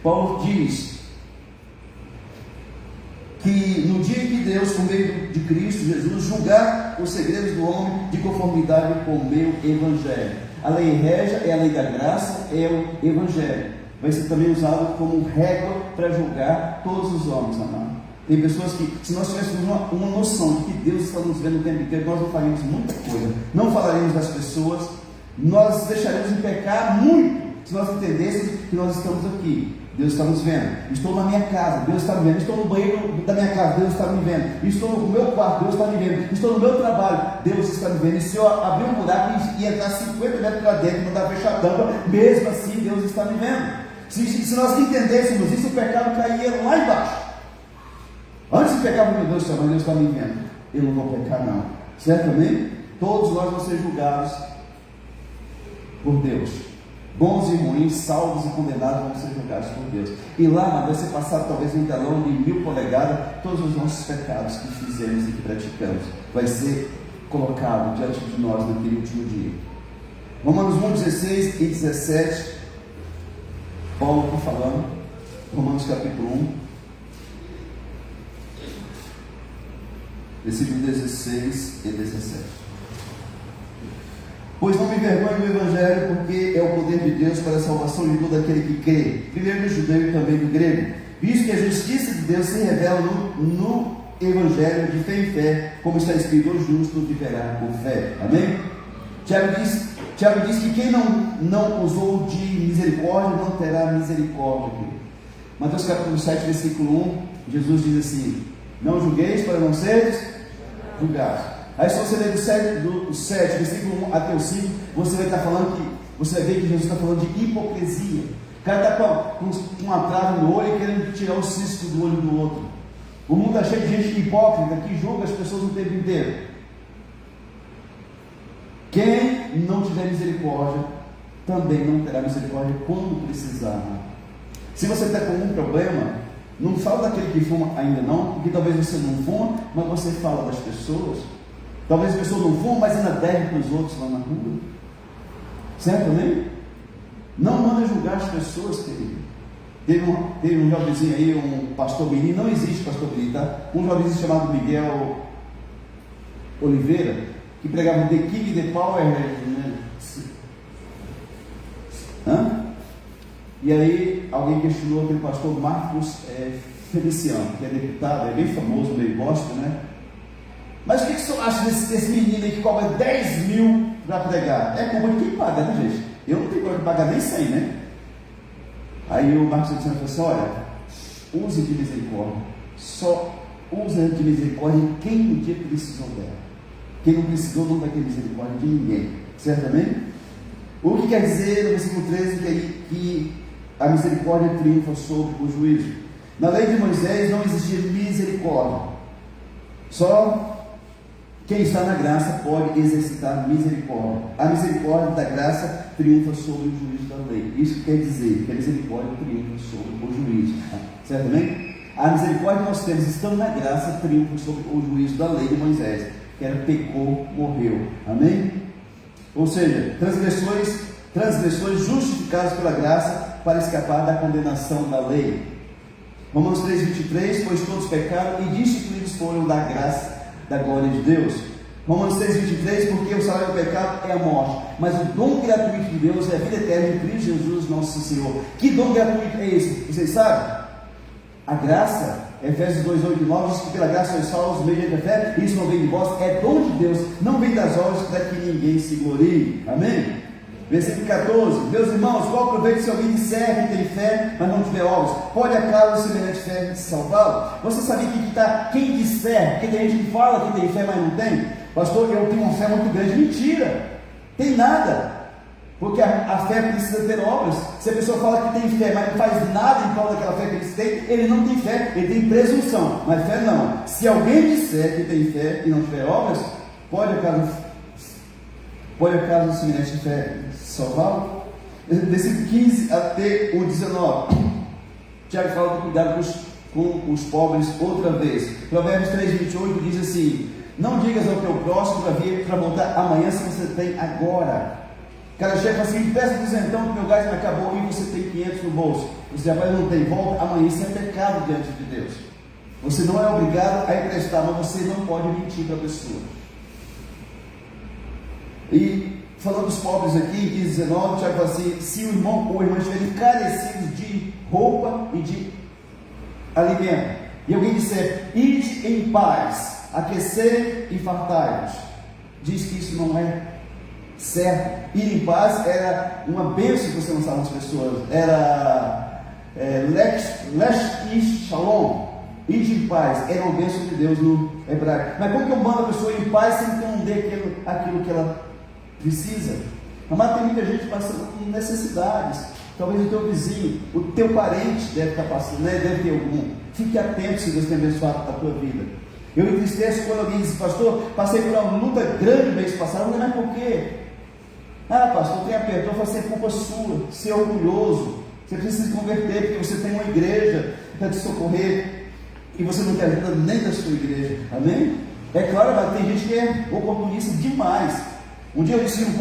Paulo diz que no dia que Deus, por meio de Cristo Jesus, julgar os segredos do homem de conformidade com o meu Evangelho. A lei régia é a lei da graça, é o Evangelho. Vai ser também usado como régua para julgar todos os homens, amado. Tem pessoas que, se nós tivéssemos uma noção de que Deus está nos vendo o tempo inteiro, nós não faríamos muita coisa. Não falaremos das pessoas, nós deixaremos de pecar muito, se nós entendêssemos que nós estamos aqui. Deus está nos vendo. Estou na minha casa, Deus está me vendo. Estou no banheiro da minha casa, Deus está me vendo. Estou no meu quarto, Deus está me vendo. Estou no meu trabalho, Deus está me vendo. E se eu abrir um buraco e entrar 50 metros para dentro e não dar fechar a tampa, mesmo assim Deus está me vendo. Se nós entendêssemos isso, o pecado caía lá embaixo. Antes de pecar, meu Deus, mas Deus está me vendo. Eu não vou pecar, não. Certamente, todos nós vamos ser julgados por Deus. Bons e ruins, salvos e condenados vão ser julgados por Deus. E lá vai ser passado talvez um telão de 1000 polegadas, todos os nossos pecados que fizemos e que praticamos. Vai ser colocado diante de nós naquele último dia. Romanos 1, 16 e 17. Paulo está falando. Romanos capítulo 1. Versículo 16 e 17. Pois não me envergonho do Evangelho, porque é o poder de Deus para a salvação de todo aquele que crê, primeiro do judeu e também do grego, visto que a justiça de Deus se revela no Evangelho de fé em fé, como está escrito, o justo viverá por fé. Amém? Tiago diz que quem não usou de misericórdia não terá misericórdia. Mateus capítulo 7, versículo 1, Jesus diz assim: não julgueis para não seres julgados. Aí se você ler do 7, versículo 1 até o 5, você vai estar falando que, você vai ver que Jesus está falando de hipocrisia. O cara está com uma trave no olho e querendo tirar o cisco do olho do outro. O mundo está cheio de gente hipócrita que julga as pessoas o tempo inteiro. Quem não tiver misericórdia, também não terá misericórdia quando precisar. Se você está com algum problema, não fala daquele que fuma ainda não, porque talvez você não fuma, mas você fala das pessoas. Talvez a pessoa não fuma, mas ainda deve para os outros lá na rua. Certo, né? Não manda julgar as pessoas, querido. Teve um jovenzinho aí, um pastor menino, não existe pastor menino, tá? Um jovenzinho chamado Miguel Oliveira, que pregava The King, The Power, né? E aí alguém questionou aquele pastor Marcos Feliciano, que é deputado, é bem famoso, meio gospel, né? Mas o que você acha desse menino aí que cobra 10 mil para pregar? É culpa de quem paga, né, gente? Eu não tenho coragem de pagar nem 100, né? Aí o Marcos Feliciano falou assim: olha, use de misericórdia, só usa de misericórdia quem um dia precisou dela. Quem não precisou não vai ter misericórdia de ninguém, certo? Amém? O que quer dizer no versículo 13 que a misericórdia triunfa sobre o juízo? Na lei de Moisés não existia misericórdia, só quem está na graça pode exercitar misericórdia. A misericórdia da graça triunfa sobre o juízo da lei. Isso quer dizer que a misericórdia triunfa sobre o juízo, certo? Amém? A misericórdia que nós temos estando na graça triunfa sobre o juízo da lei de Moisés, que era pecou, morreu. Amém? Ou seja, transgressões justificadas pela graça para escapar da condenação da lei. Romanos 3,23: pois todos pecaram e destituídos foram da graça, da glória de Deus. Romanos 3,23: porque o salário do pecado é a morte, mas o dom gratuito de Deus é a vida eterna em Cristo Jesus nosso Senhor. Que dom gratuito é esse? Vocês sabem? A graça, Efésios 2:8 e 9 diz que pela graça sois salvos mediante a fé, isso não vem de vós, é dom de Deus, não vem das obras para que ninguém se glorie. Amém? Versículo 14: meus irmãos, qual proveito se alguém disser que tem fé, mas não tiver obras? Pode acaso semelhante fé se salvá-lo? Você sabia que está quem disser? Porque tem gente que fala que tem fé, mas não tem. Pastor, eu tenho uma fé muito grande. Mentira, tem nada. Porque a fé precisa ter obras. Se a pessoa fala que tem fé, mas não faz nada em prol daquela fé que ele tem, ele não tem fé, ele tem presunção, mas fé não. Se alguém disser que tem fé e não tiver obras, pode acaso semelhante fé salvá-lo? Versículo 15 até o 19. Tiago fala de cuidado com os pobres outra vez. Provérbios 3:28 diz assim: não digas ao teu próximo para voltar amanhã se você tem agora. Cada chefe fala assim: peça duzentão que meu gás me acabou e você tem 500 no bolso. Você já não tem, volta amanhã. Isso é pecado diante de Deus. Você não é obrigado a emprestar, mas você não pode mentir para a pessoa. E falando dos pobres aqui, em 19, Tiago fala assim: se o irmão ou a irmã estiverem carecidos de roupa e de alimento, e alguém disser: ide em paz, aquecer e fartai-vos, diz que isso não é certo. Ir em paz era uma bênção que você lançava nas pessoas, era lesh e shalom, ir em paz, era uma bênção de Deus no hebraico. Mas como que eu mando a pessoa ir em paz sem que eu não dê aquilo que ela precisa? Mas tem muita gente passando por necessidades. Talvez o teu vizinho, o teu parente deve estar passando, né? Deve ter algum. Fique atento se Deus tem abençoado a tua vida. Eu entristeço quando alguém diz: pastor, passei por uma luta grande mês passado. Não é por quê? Ah, pastor, tem apertou. Eu falo assim: é culpa sua, ser orgulhoso. Você precisa se converter, porque você tem uma igreja para te socorrer e você não tem ajuda nem da sua igreja. Amém? É claro, mas tem gente que é oportunista demais. Um dia eu disse no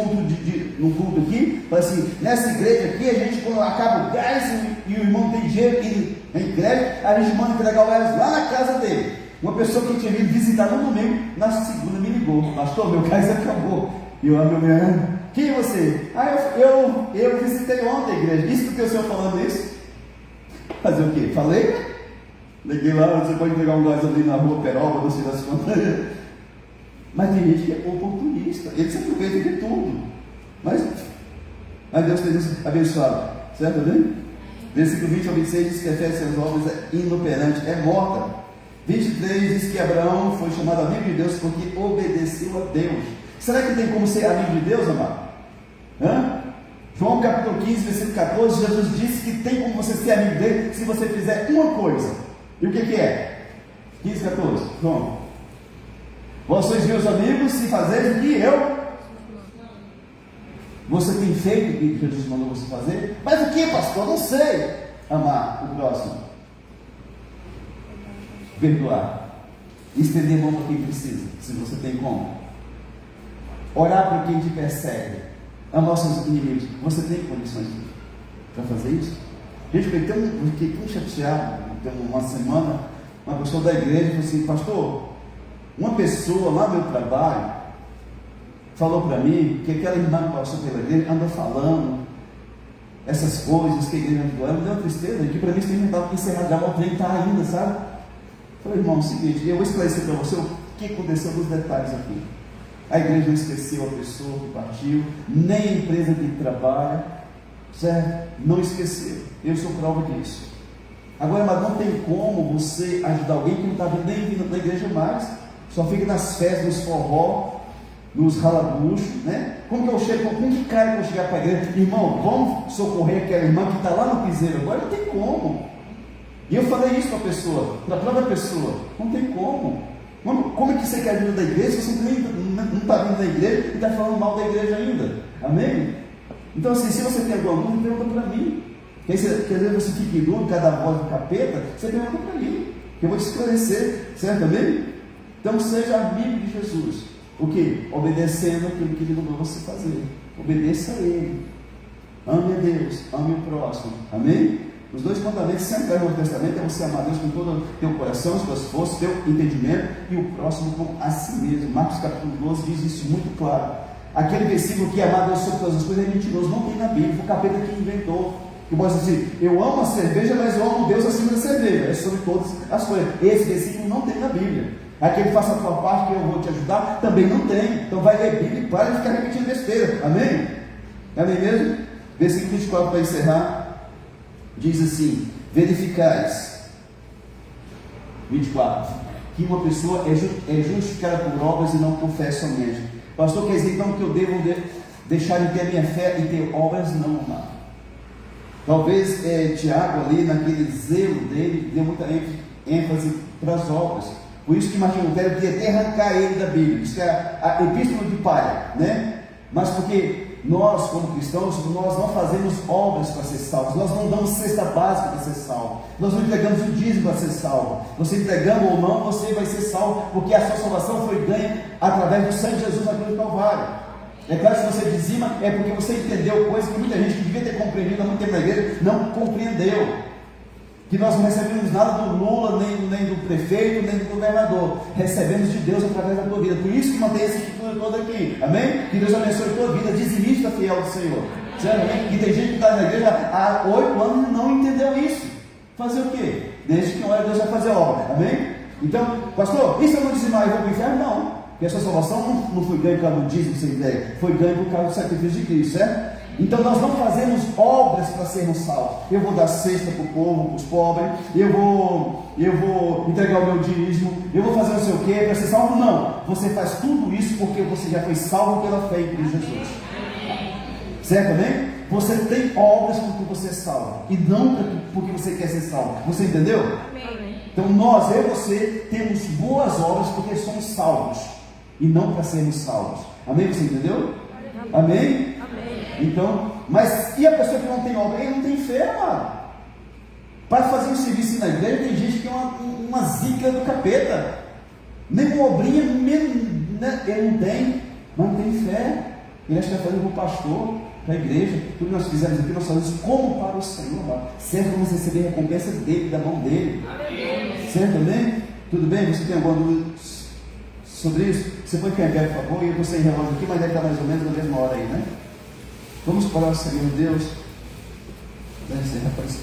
culto aqui, falei assim: nessa igreja aqui, a gente, quando acaba o gás e o irmão tem dinheiro e em greve, a gente manda entregar o gás lá na casa dele. Uma pessoa que tinha vindo visitar no domingo, na segunda me ligou: pastor, meu gás acabou. E eu ando me olhando: quem é você? Ah, eu visitei ontem a igreja. Isso porque o senhor falando isso? Fazer o quê? Falei, né? Liguei lá: você pode entregar um gás ali na rua Peroba, não sei das quantas. Mas tem gente que é oportunista, ele se aproveita de tudo. Mas Deus tem nos abençoado, certo? Né? Versículo 20 ao 26 diz que a fé de seus obras é inoperante, é morta. 23 diz que Abraão foi chamado amigo de Deus porque obedeceu a Deus. Será que tem como ser amigo de Deus, amado? João capítulo 15, versículo 14, Jesus disse que tem como você ser amigo dele se você fizer uma coisa. E o que é? 15, 14, João. Vós sois meus amigos se fazeis o que eu. Você tem feito o que Jesus mandou você fazer? Mas o que, pastor? Não sei. Amar o próximo, perdoar, estender a mão para quem precisa, se você tem como, orar para quem te persegue, amar seus inimigos. Você tem condições para fazer isso? Gente, eu fiquei tão chateado. Tem uma semana, uma pessoa da igreja falou assim: pastor, uma pessoa lá no meu trabalho falou para mim que aquela irmã que passou pela igreja anda falando essas coisas que a igreja me deu uma tristeza, que para mim isso tem inventado encerrar, já o trem está ainda, sabe? Falei, irmão, é o seguinte, eu vou esclarecer para você o que aconteceu nos detalhes aqui. A igreja não esqueceu a pessoa que partiu, nem a empresa que trabalha, certo? Não esqueceu. Eu sou prova disso. Agora, mas não tem como você ajudar alguém que não está nem vindo na igreja mais, só fica nas festas, nos forró, nos ralabuchos, né? Como que eu chego, como que cai para eu chegar para a igreja? Irmão, vamos socorrer aquela irmã que está lá no piseiro agora? Não tem como. E eu falei isso para a pessoa, para a própria pessoa, não tem como. Como é que você quer ajuda da igreja se você não está vindo da igreja e está falando mal da igreja ainda? Amém? Então, assim, se você tem alguma dúvida, pergunta para mim. Porque às vezes você fica em dúvida, cada voz do capeta, você pergunta para mim, que eu vou te esclarecer, certo? Amém? Então, seja amigo de Jesus. O que? Obedecendo aquilo que Ele mandou você fazer. Obedeça a Ele. Ame a Deus, ame o próximo. Amém? Os 2 mandamentos sempre no Novo Testamento é você amar Deus com todo o teu coração, suas forças, teu entendimento e o próximo como a si mesmo. Marcos capítulo 12 diz isso muito claro. Aquele versículo que amar Deus sobre todas as coisas é mentiroso, não tem na Bíblia, foi o capeta que inventou. Que mostra assim, eu amo a cerveja, mas eu amo Deus acima da cerveja, é sobre todas as coisas. Esse versículo não tem na Bíblia. Aquele faça a tua parte que eu vou te ajudar, também não tem. Então vai ler a Bíblia e para de ficar repetindo besteira. Amém? Amém mesmo? Versículo 24 para encerrar, diz assim: verificais, 24, que uma pessoa é justificada por obras e não por fé somente. Pastor, quer dizer então que eu devo deixar de ter a minha fé e ter obras? Não, amado. Talvez Tiago ali, naquele zelo dele, deu muita ênfase para as obras. Por isso que Martinho Lutero queria até arrancar ele da Bíblia. Isso é a epístola de palha, né? Mas porque nós, como cristãos, nós não fazemos obras para ser salvos. Nós não damos cesta básica para ser salvo. Nós não entregamos o dízimo para ser salvo. Você entregando ou não, você vai ser salvo, porque a sua salvação foi ganha através do sangue de Jesus na cruz do Calvário. É claro que se você dizima, é porque você entendeu coisas que muita gente que devia ter compreendido há muito tempo na igreja não compreendeu. Que nós não recebemos nada do Lula, nem do prefeito, nem do governador. Recebemos de Deus através da tua vida. Por isso que mantém essa estrutura toda aqui. Amém? Que Deus abençoe a tua vida. Dizimista fiel do Senhor. Certo? Amém? E tem gente que está na igreja há 8 anos e não entendeu isso. Fazer o quê? Desde que uma hora Deus vai fazer a obra. Amém? Então, pastor, e se eu não dizimar eu vou para o inferno? Não. Porque a sua salvação não foi ganho por causa do dízimo que você entrega, foi ganho por causa do sacrifício de Cristo, certo? Então nós não fazemos obras para sermos salvos. Eu vou dar cesta para o povo, para os pobres, eu vou entregar o meu dízimo, eu vou fazer não sei o que para ser salvo. Não, você faz tudo isso porque você já foi salvo pela fé em Cristo Jesus. Certo, amém? Você tem obras porque você é salvo, e não porque você quer ser salvo. Você entendeu? Amém. Então nós, eu e você, temos boas obras porque somos salvos, e não para sermos salvos. Amém? Você entendeu? Amém? Então, mas e a pessoa que não tem obra? Ele não tem fé, mano. Para fazer um serviço na igreja, tem gente que é uma zica do capeta. Nem uma obrinha, né? Ele não tem, mas não tem fé. Ele acha que vai fazer para o pastor, para a igreja. Tudo que nós fizemos aqui, nós fazemos como para o Senhor, mano. Certo? Vamos receber a recompensa dele, da mão dele. Amém. Certo, amém? Tudo bem? Você tem alguma dúvida sobre isso? Você pode ficar em pé, por favor, e eu vou sair relógio aqui, mas deve estar mais ou menos na mesma hora aí, né? Vamos orar ao Senhor Deus. Deve ser, rapaz.